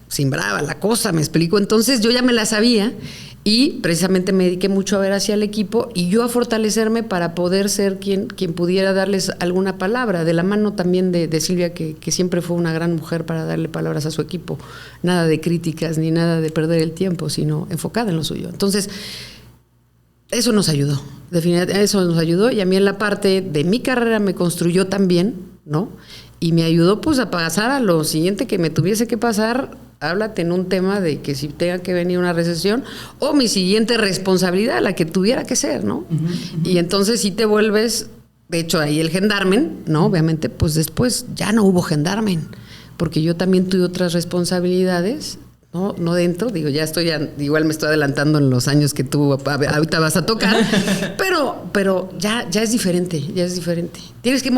simbraba la cosa, me explico. Entonces yo ya me la sabía y precisamente me dediqué mucho a ver hacia el equipo y yo a fortalecerme para poder ser quien pudiera darles alguna palabra, de la mano también de Silvia, que siempre fue una gran mujer para darle palabras a su equipo. Nada de críticas ni nada de perder el tiempo, sino enfocada en lo suyo. Entonces, eso nos ayudó, definitivamente eso nos ayudó, y a mí en la parte de mi carrera me construyó también, ¿no? Y me ayudó pues a pasar a lo siguiente que me tuviese que pasar. Háblate en un tema de que si tenga que venir una recesión o mi siguiente responsabilidad, la que tuviera que ser, ¿no? Y entonces si te vuelves, de hecho ahí el gendarmen, ¿no? Obviamente pues después ya no hubo gendarmen, porque yo también tuve otras responsabilidades no dentro, digo, igual me estoy adelantando en los años que tú ahorita vas a tocar, pero ya es diferente. Tienes que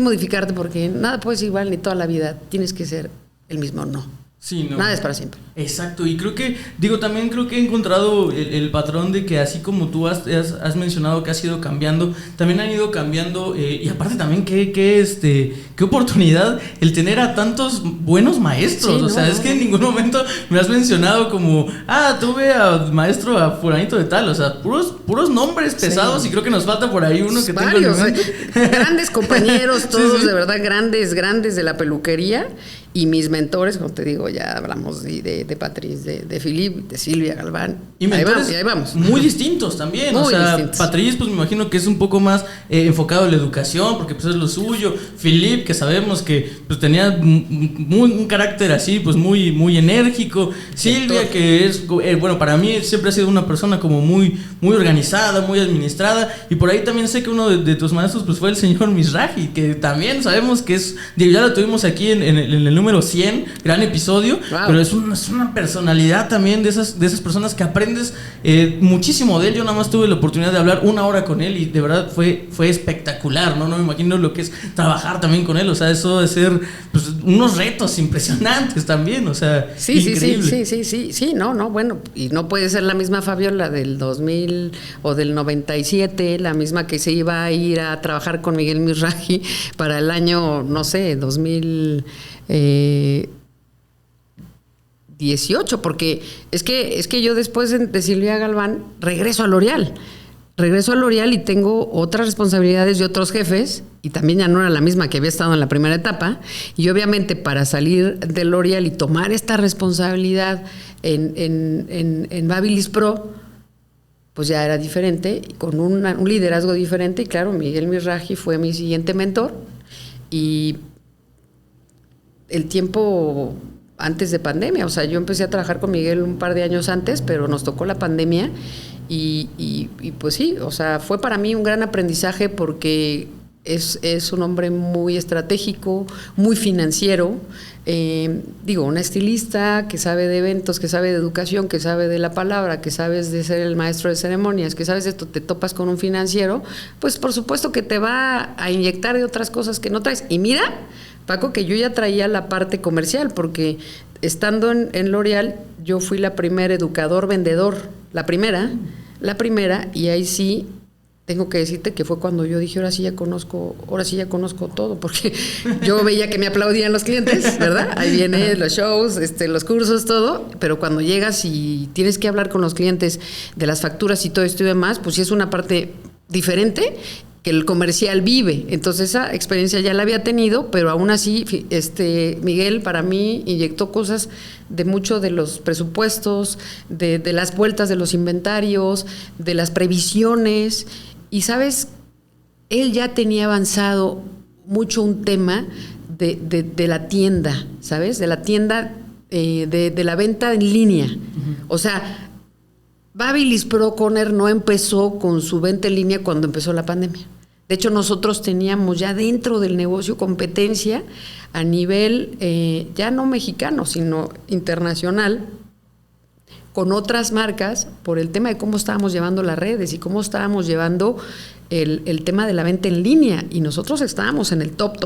modificarte porque nada puede ser igual ni toda la vida, tienes que ser el mismo, no. Sí, no. Nada es para siempre. Exacto, y también creo que he encontrado el patrón de que así como tú has mencionado que has ido cambiando, también han ido cambiando, y aparte también qué oportunidad el tener a tantos buenos maestros, es que en ningún momento me has mencionado como, tuve a maestro a fulanito de tal, o sea, puros nombres pesados, y creo que nos falta por ahí uno que varios, tengo en mente. Grandes compañeros, todos de verdad grandes de la peluquería. Y mis mentores, como te digo, ya hablamos de Patrice, de Philippe, de Silvia Galván. Y mentores ahí vamos. Muy distintos también. Muy distintos. Patrice, pues me imagino que es un poco más enfocado en la educación, porque pues es lo suyo. Philippe, que sabemos que pues tenía un carácter así, pues muy, muy enérgico. Silvia, que es, bueno, para mí siempre ha sido una persona como muy, muy organizada, muy administrada. Y por ahí también sé que uno de tus maestros pues fue el señor Mizrahi, que también sabemos que es, ya lo tuvimos aquí en el número 100, gran episodio, wow. Pero es una personalidad también de esas personas que aprendes muchísimo de él. Yo nada más tuve la oportunidad de hablar 1 hora con él y de verdad fue espectacular, ¿no? No me imagino lo que es trabajar también con él, o sea, eso de ser pues, unos retos impresionantes también, o sea, increíble. Sí, no, bueno, y no puede ser la misma Fabiola del 2000 o del 97, la misma que se iba a ir a trabajar con Miguel Mizrahi para el año, no sé, 2018, porque es que yo después de Silvia Galván regreso a L'Oréal y tengo otras responsabilidades de otros jefes, y también ya no era la misma que había estado en la primera etapa, y obviamente para salir de L'Oréal y tomar esta responsabilidad en Babyliss Pro, pues ya era diferente, con un liderazgo diferente, y claro, Miguel Mizrahi fue mi siguiente mentor, y el tiempo antes de pandemia, o sea, yo empecé a trabajar con Miguel un par de años antes, pero nos tocó la pandemia y pues sí, o sea, fue para mí un gran aprendizaje porque es un hombre muy estratégico, muy financiero, una estilista que sabe de eventos, que sabe de educación, que sabe de la palabra, que sabes de ser el maestro de ceremonias, que sabes de esto, te topas con un financiero, pues por supuesto que te va a inyectar de otras cosas que no traes. Y mira, Paco, que yo ya traía la parte comercial, porque estando en L'Oréal, yo fui la primera educador vendedor, la primera, y ahí sí tengo que decirte que fue cuando yo dije, ahora sí ya conozco todo, porque yo veía que me aplaudían los clientes, ¿verdad? Ahí vienen los shows, los cursos, todo, pero cuando llegas y tienes que hablar con los clientes de las facturas y todo esto y demás, pues sí es una parte diferente que el comercial vive. Entonces esa experiencia ya la había tenido, pero aún así Miguel para mí inyectó cosas de mucho de los presupuestos, de las vueltas de los inventarios, de las previsiones, y sabes, él ya tenía avanzado mucho un tema de la tienda, ¿sabes? De la tienda, de la venta en línea. Uh-huh. O sea, Babyliss Pro Conner no empezó con su venta en línea cuando empezó la pandemia. De hecho, nosotros teníamos ya dentro del negocio competencia a nivel ya no mexicano, sino internacional, con otras marcas, por el tema de cómo estábamos llevando las redes y cómo estábamos llevando el tema de la venta en línea, y nosotros estábamos en el top.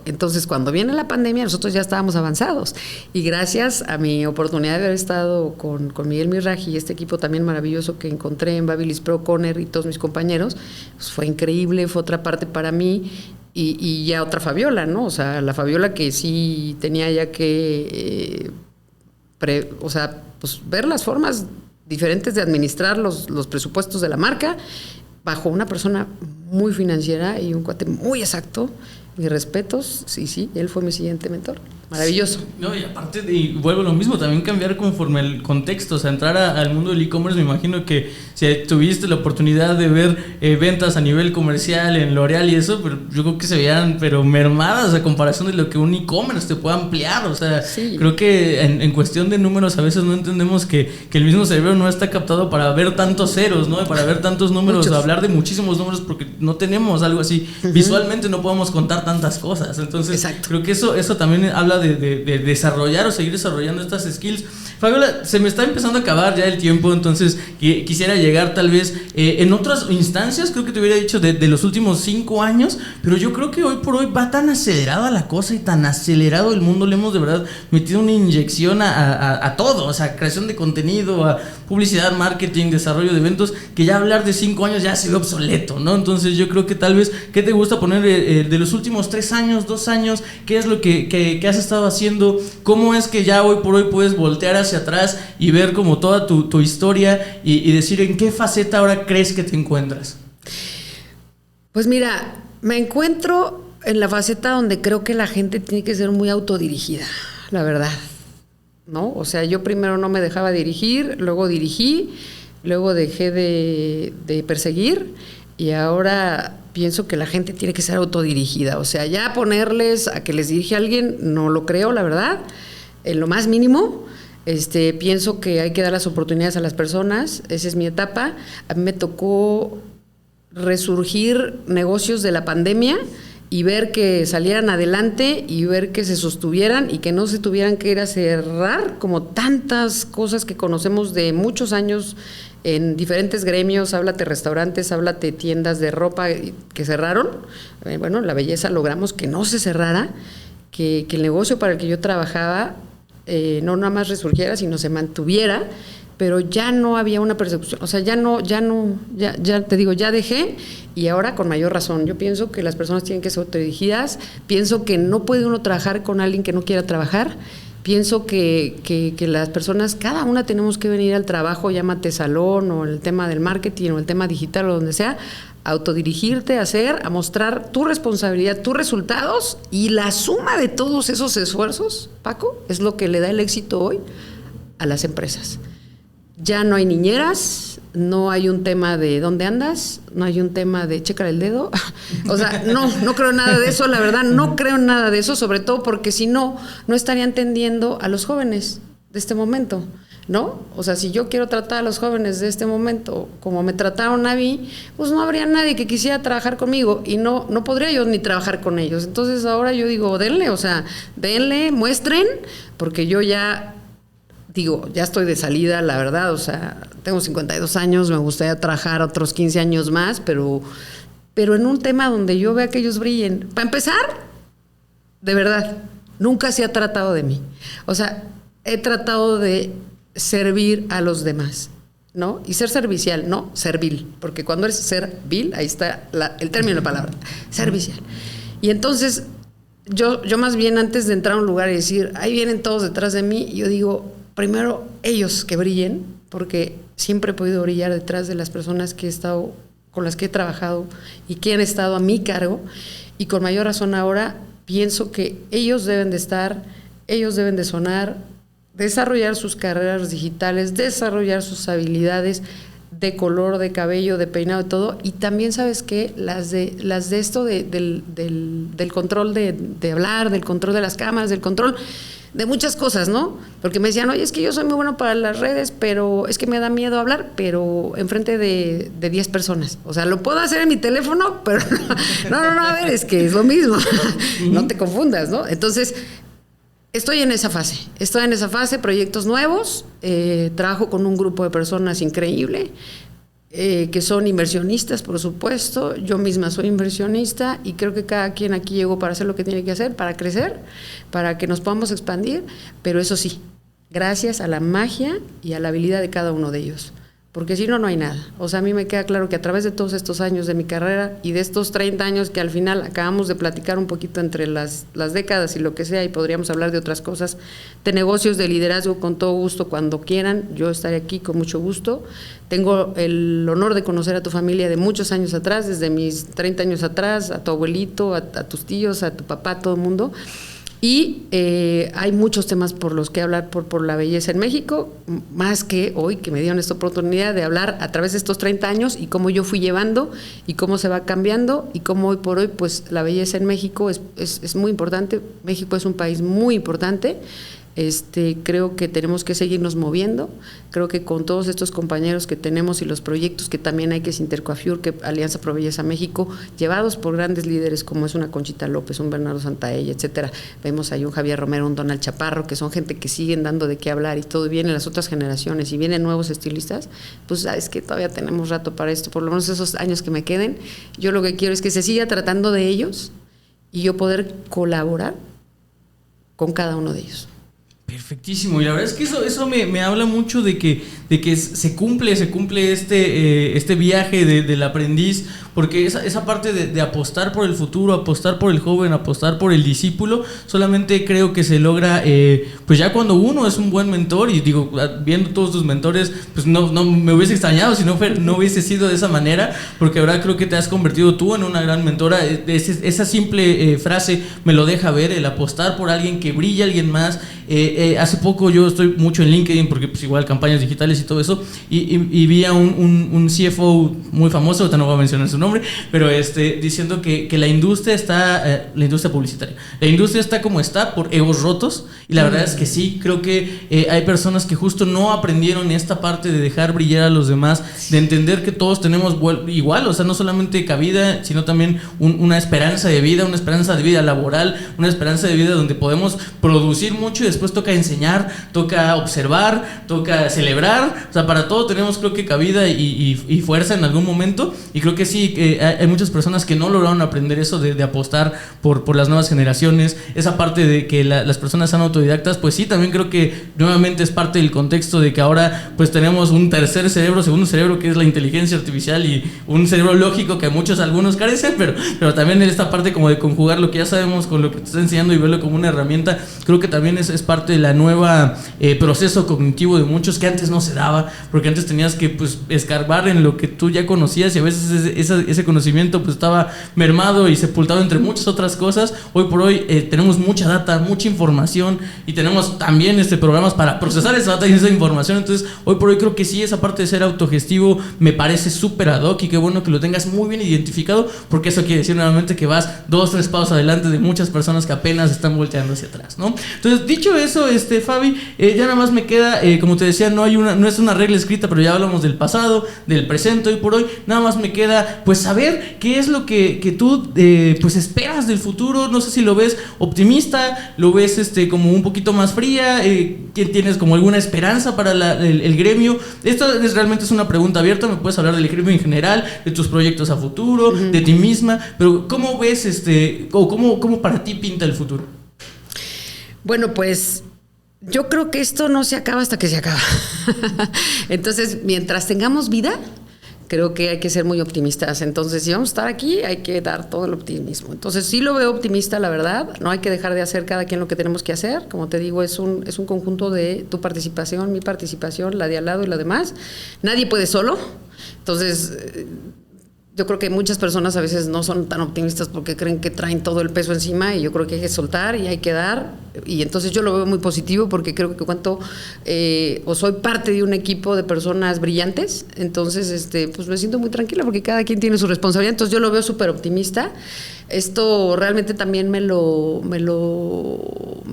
Entonces, cuando viene la pandemia, nosotros ya estábamos avanzados, y gracias a mi oportunidad de haber estado con Miguel Mizrahi y este equipo también maravilloso que encontré en Babyliss Pro Conner y todos mis compañeros, pues fue increíble, fue otra parte para mí, y ya otra Fabiola, ¿no? O sea, la Fabiola que sí tenía ya que pues ver las formas diferentes de administrar los presupuestos de la marca bajo una persona muy financiera y un cuate muy exacto. Mis respetos, sí, él fue mi siguiente mentor. Maravilloso. Sí, no, y aparte, vuelvo a lo mismo, también cambiar conforme el contexto, o sea, entrar al mundo del e-commerce. Me imagino que si tuviste la oportunidad de ver ventas a nivel comercial en L'Oréal y eso, pero yo creo que se veían mermadas a comparación de lo que un e-commerce te puede ampliar. O sea, sí. Creo que en cuestión de números a veces no entendemos que el mismo cerebro no está captado para ver tantos ceros, ¿no? Para ver tantos números, hablar de muchísimos números, porque no tenemos algo así. Uh-huh. Visualmente no podemos contar a tantas cosas. Entonces, exacto, creo que eso también habla de desarrollar o seguir desarrollando estas skills. Fabiola, se me está empezando a acabar ya el tiempo, entonces quisiera llegar tal vez en otras instancias, creo que te hubiera dicho de los últimos 5 años, pero yo creo que hoy por hoy va tan acelerada la cosa y tan acelerado el mundo, le hemos de verdad metido una inyección a todo, o sea, creación de contenido, a publicidad, marketing, desarrollo de eventos, que ya hablar de 5 años ya se ve obsoleto, ¿no? Entonces yo creo que tal vez, ¿qué te gusta poner de los últimos 3 años, 2 años? ¿Qué es lo que has estado haciendo? ¿Cómo es que ya hoy por hoy puedes voltear hacia atrás y ver como toda tu historia y decir en qué faceta ahora crees que te encuentras? Pues mira, me encuentro en la faceta donde creo que la gente tiene que ser muy autodirigida, la verdad, ¿no? O sea, yo primero no me dejaba dirigir, luego dirigí, luego dejé de perseguir y ahora pienso que la gente tiene que ser autodirigida. O sea, ya ponerles a que les dirige a alguien, no lo creo, la verdad, en lo más mínimo. Pienso que hay que dar las oportunidades a las personas, esa es mi etapa. A mí me tocó resurgir negocios de la pandemia y ver que salieran adelante y ver que se sostuvieran y que no se tuvieran que ir a cerrar, como tantas cosas que conocemos de muchos años en diferentes gremios. Háblate restaurantes, háblate tiendas de ropa que cerraron. Bueno, la belleza logramos que no se cerrara, que el negocio para el que yo trabajaba no nada más resurgiera, sino se mantuviera, pero ya no había una persecución. O sea, ya te digo, ya dejé, y ahora con mayor razón. Yo pienso que las personas tienen que ser autodirigidas, pienso que no puede uno trabajar con alguien que no quiera trabajar, pienso que las personas, cada una tenemos que venir al trabajo, llámate salón, o el tema del marketing, o el tema digital, o donde sea, autodirigirte, a mostrar tu responsabilidad, tus resultados, y la suma de todos esos esfuerzos, Paco, es lo que le da el éxito hoy a las empresas. Ya no hay niñeras, no hay un tema de dónde andas, no hay un tema de chécale el dedo. O sea, no creo nada de eso, la verdad, no creo nada de eso, sobre todo porque si no estaría entendiendo a los jóvenes de este momento, ¿no? O sea, si yo quiero tratar a los jóvenes de este momento como me trataron a mí, pues no habría nadie que quisiera trabajar conmigo y no podría yo ni trabajar con ellos. Entonces ahora yo digo, denle, muestren, porque yo ya estoy de salida, la verdad. O sea, tengo 52 años, me gustaría trabajar otros 15 años más, pero en un tema donde yo vea que ellos brillen. Para empezar, de verdad, nunca se ha tratado de mí. O sea, he tratado de servir a los demás, ¿no? Y ser servicial, no servil, porque cuando eres servil, ahí está el término de la palabra, servicial. Y entonces, yo más bien antes de entrar a un lugar y decir, ahí vienen todos detrás de mí, yo digo, primero ellos que brillen, porque siempre he podido brillar detrás de las personas que he estado, con las que he trabajado y que han estado a mi cargo, y con mayor razón ahora pienso que ellos deben de estar, ellos deben de sonar, desarrollar sus carreras digitales, desarrollar sus habilidades de color, de cabello, de peinado, de todo. Y también, ¿sabes qué? Las de esto del control de hablar, del control de las cámaras, del control de muchas cosas, ¿no? Porque me decían, oye, es que yo soy muy bueno para las redes, pero es que me da miedo hablar, pero enfrente de 10 personas. O sea, lo puedo hacer en mi teléfono, pero no, a ver, es que es lo mismo. No te confundas, ¿no? Entonces, estoy en esa fase, proyectos nuevos, trabajo con un grupo de personas increíble, que son inversionistas, por supuesto. Yo misma soy inversionista y creo que cada quien aquí llegó para hacer lo que tiene que hacer, para crecer, para que nos podamos expandir, pero eso sí, gracias a la magia y a la habilidad de cada uno de ellos. Porque si no, no hay nada. O sea, a mí me queda claro que a través de todos estos años de mi carrera y de estos 30 años que al final acabamos de platicar un poquito entre las décadas y lo que sea, y podríamos hablar de otras cosas, de negocios, de liderazgo, con todo gusto, cuando quieran, yo estaré aquí con mucho gusto. Tengo el honor de conocer a tu familia de muchos años atrás, desde mis 30 años atrás, a tu abuelito, a tus tíos, a tu papá, a todo el mundo. Y hay muchos temas por los que hablar por la belleza en México, más que hoy que me dieron esta oportunidad de hablar a través de estos 30 años y cómo yo fui llevando y cómo se va cambiando y cómo hoy por hoy pues la belleza en México es muy importante. México es un país muy importante, Creo que tenemos que seguirnos moviendo. Creo que con todos estos compañeros que tenemos y los proyectos que también hay, que es Intercoafur, que Alianza Pro Belleza México, llevados por grandes líderes como es una Conchita López, un Bernardo Santaella, etcétera. Vemos ahí un Javier Romero, un Donald Chaparro, que son gente que siguen dando de qué hablar, y todo vienen las otras generaciones y vienen nuevos estilistas. Pues sabes que todavía tenemos rato para esto, por lo menos esos años que me queden. Yo lo que quiero es que se siga tratando de ellos y yo poder colaborar con cada uno de ellos. Perfectísimo, y la verdad es que eso me habla mucho de que se cumple este viaje del aprendiz, porque esa parte de apostar por el futuro, apostar por el joven, apostar por el discípulo, solamente creo que se logra pues ya cuando uno es un buen mentor. Y digo, viendo todos tus mentores, pues no me hubiese extrañado si no hubiese sido de esa manera, porque ahora creo que te has convertido tú en una gran mentora. Esa simple frase me lo deja ver, el apostar por alguien que brilla, alguien más. Hace poco yo estoy mucho en LinkedIn, porque pues igual campañas digitales y todo eso, y vi a un CFO muy famoso, ahorita no voy a mencionar su nombre, pero diciendo que la industria está, la industria publicitaria, la industria está como está por egos rotos. Y la verdad es que sí, creo que hay personas que justo no aprendieron esta parte de dejar brillar a los demás, de entender que todos tenemos igual, o sea, no solamente cabida, sino también una esperanza de vida, laboral, una esperanza de vida donde podemos producir mucho y después toca enseñar, toca observar, toca celebrar. O sea, para todo tenemos, creo que, cabida y fuerza en algún momento. Y creo que sí, hay muchas personas que no lograron aprender eso de apostar por las nuevas generaciones. Esa parte de que las personas sean autodidactas, pues sí, también creo que nuevamente es parte del contexto de que ahora pues tenemos un tercer cerebro, segundo cerebro, que es la inteligencia artificial, y un cerebro lógico que algunos carecen, pero también en esta parte como de conjugar lo que ya sabemos con lo que te está enseñando y verlo como una herramienta. Creo que también es parte de la nueva proceso cognitivo de muchos, que antes no se daba, porque antes tenías que pues escarbar en lo que tú ya conocías, y a veces ese conocimiento pues estaba mermado y sepultado entre muchas otras cosas. Hoy por hoy tenemos mucha data, mucha información, y tenemos también programas para procesar esa data y esa información. Entonces hoy por hoy creo que sí, esa parte de ser autogestivo me parece súper ad hoc, y qué bueno que lo tengas muy bien identificado, porque eso quiere decir nuevamente que vas 2-3 pasos adelante de muchas personas que apenas están volteando hacia atrás, ¿no? Entonces, dicho eso, Fabi, ya nada más me queda, como te decía, no es una regla escrita, pero ya hablamos del pasado, del presente. Hoy por hoy nada más me queda pues saber qué es lo que tú pues esperas del futuro. No sé si lo ves optimista, lo ves como un poquito más fría, tienes como alguna esperanza para el gremio. Esto realmente es una pregunta abierta, me puedes hablar del gremio en general, de tus proyectos a futuro, de ti misma, pero ¿cómo ves o cómo para ti pinta el futuro? Bueno, pues yo creo que esto no se acaba hasta que se acaba. Entonces, mientras tengamos vida, creo que hay que ser muy optimistas. Entonces, si vamos a estar aquí, hay que dar todo el optimismo. Entonces, sí lo veo optimista, la verdad. No hay que dejar de hacer cada quien lo que tenemos que hacer. Como te digo, es un conjunto de tu participación, mi participación, la de al lado y la demás. Nadie puede solo. Entonces, yo creo que muchas personas a veces no son tan optimistas porque creen que traen todo el peso encima, y yo creo que hay que soltar y hay que dar. Y entonces yo lo veo muy positivo, porque creo que soy parte de un equipo de personas brillantes. Entonces pues me siento muy tranquila, porque cada quien tiene su responsabilidad. Entonces yo lo veo súper optimista. Esto realmente también me lo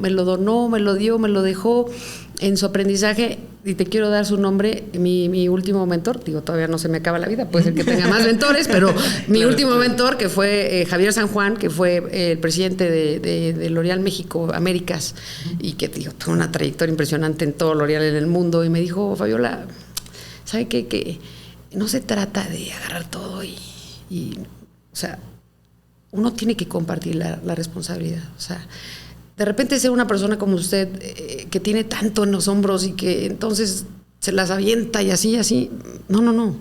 donó, me lo dio, me lo dejó en su aprendizaje. Y te quiero dar su nombre, mi último mentor. Digo, todavía no se me acaba la vida, puede ser que tenga más mentores, pero mi último mentor, que fue Javier San Juan, que fue el presidente de L'Oréal México Américas, y que tuvo una trayectoria impresionante en todo L'Oréal en el mundo, y me dijo: Fabiola, ¿sabe qué? Que no se trata de agarrar todo y o sea, uno tiene que compartir la responsabilidad. O sea, de repente ser una persona como usted, que tiene tanto en los hombros y que entonces se las avienta y así. No.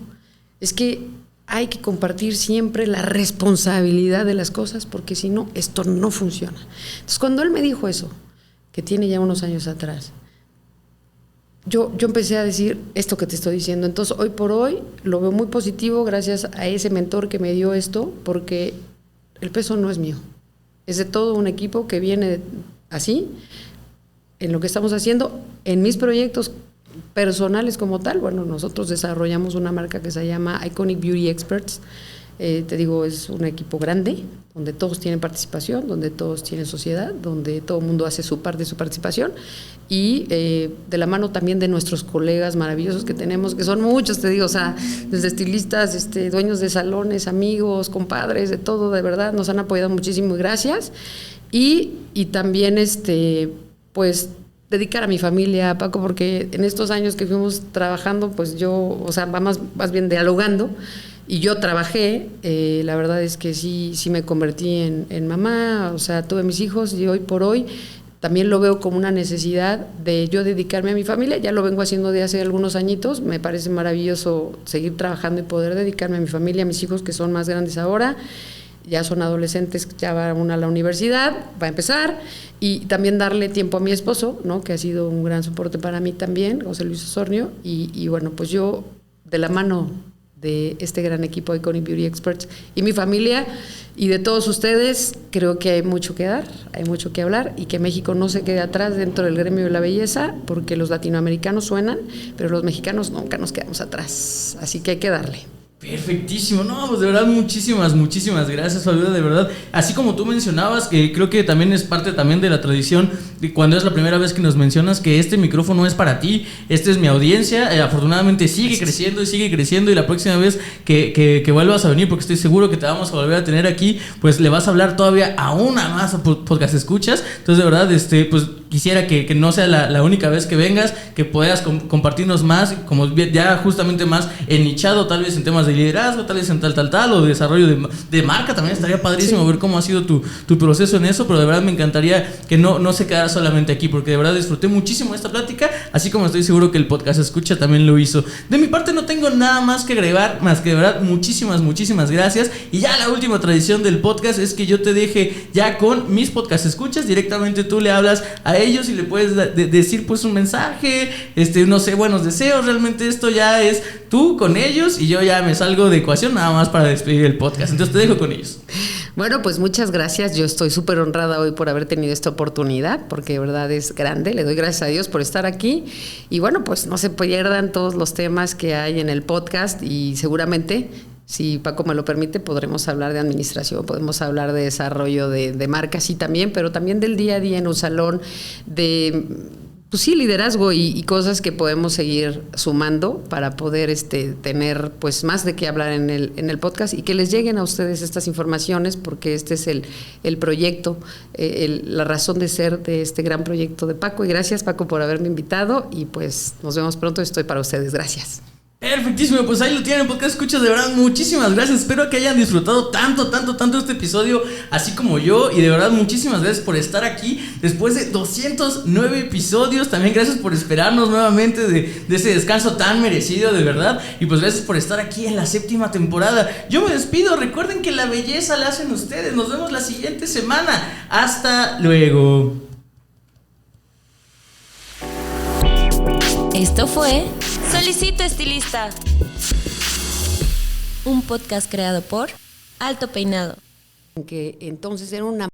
Es que hay que compartir siempre la responsabilidad de las cosas, porque si no, esto no funciona. Entonces, cuando él me dijo eso, que tiene ya unos años atrás, yo empecé a decir esto que te estoy diciendo. Entonces, hoy por hoy lo veo muy positivo gracias a ese mentor que me dio esto, porque el peso no es mío. Es de todo un equipo que viene así, en lo que estamos haciendo, en mis proyectos personales como tal. Bueno, nosotros desarrollamos una marca que se llama Iconic Beauty Experts, Te digo, es un equipo grande, donde todos tienen participación, donde todos tienen sociedad, donde todo el mundo hace su parte de su participación y de la mano también de nuestros colegas maravillosos que tenemos, que son muchos, te digo, o sea, desde estilistas, dueños de salones, amigos, compadres, de todo, de verdad, nos han apoyado muchísimo y gracias. Y también, pues, dedicar a mi familia, Paco, porque en estos años que fuimos trabajando, pues yo, o sea, más bien dialogando, y yo trabajé, la verdad es que sí me convertí en mamá, o sea, tuve mis hijos y hoy por hoy también lo veo como una necesidad de yo dedicarme a mi familia, ya lo vengo haciendo de hace algunos añitos, me parece maravilloso seguir trabajando y poder dedicarme a mi familia, a mis hijos que son más grandes ahora, ya son adolescentes, ya va una a la universidad, va a empezar, y también darle tiempo a mi esposo, ¿no? Que ha sido un gran soporte para mí también, José Luis Osornio, y bueno, pues yo de la mano de este gran equipo de Iconic Beauty Experts y mi familia y de todos ustedes, creo que hay mucho que dar, hay mucho que hablar y que México no se quede atrás dentro del gremio de la belleza, porque los latinoamericanos suenan, pero los mexicanos nunca nos quedamos atrás, así que hay que darle. Perfectísimo, no, pues de verdad muchísimas gracias, Fabiola, de verdad, así como tú mencionabas, que creo que también es parte también de la tradición, de cuando es la primera vez que nos mencionas que este micrófono es para ti, esta es mi audiencia, afortunadamente sigue creciendo y la próxima vez que vuelvas a venir, porque estoy seguro que te vamos a volver a tener aquí, pues le vas a hablar todavía a una más podcast escuchas, entonces de verdad, pues quisiera que no sea la única vez que vengas, que puedas compartirnos más, como ya justamente más ennichado, tal vez en temas de liderazgo, tal vez en tal, o de desarrollo de marca, también estaría padrísimo ver cómo ha sido tu proceso en eso, pero de verdad me encantaría que no se quedara solamente aquí, porque de verdad disfruté muchísimo esta plática, así como estoy seguro que el podcast escucha también lo hizo. De mi parte no tengo nada más que agregar, más que de verdad muchísimas gracias, y ya la última tradición del podcast es que yo te deje ya con mis podcast escuchas, directamente tú le hablas a ellos y le puedes decir pues un mensaje, no sé, buenos deseos, realmente esto ya es tú con ellos y yo ya me salgo de ecuación nada más para despedir el podcast, entonces te dejo con ellos. Bueno, pues muchas gracias, yo estoy súper honrada hoy por haber tenido esta oportunidad, porque de verdad es grande, le doy gracias a Dios por estar aquí, y bueno, pues no se pierdan todos los temas que hay en el podcast, y seguramente, si Paco me lo permite, podremos hablar de administración, podemos hablar de desarrollo de marcas, sí también, pero también del día a día en un salón, de pues sí, liderazgo y cosas que podemos seguir sumando para poder tener pues más de qué hablar en el podcast y que les lleguen a ustedes estas informaciones, porque este es el proyecto, la razón de ser de este gran proyecto de Paco. Y gracias, Paco, por haberme invitado, y pues nos vemos pronto, estoy para ustedes. Gracias. Perfectísimo, pues ahí lo tienen, podcast escuchas, de verdad muchísimas gracias, espero que hayan disfrutado tanto este episodio así como yo, y de verdad muchísimas gracias por estar aquí después de 209 episodios, también gracias por esperarnos nuevamente de ese descanso tan merecido, de verdad, y pues gracias por estar aquí en la 7ª temporada. Yo me despido, recuerden que la belleza la hacen ustedes, nos vemos la siguiente semana, hasta luego. Esto fue Solicito Estilista, un podcast creado por Alto Peinado. Que entonces era una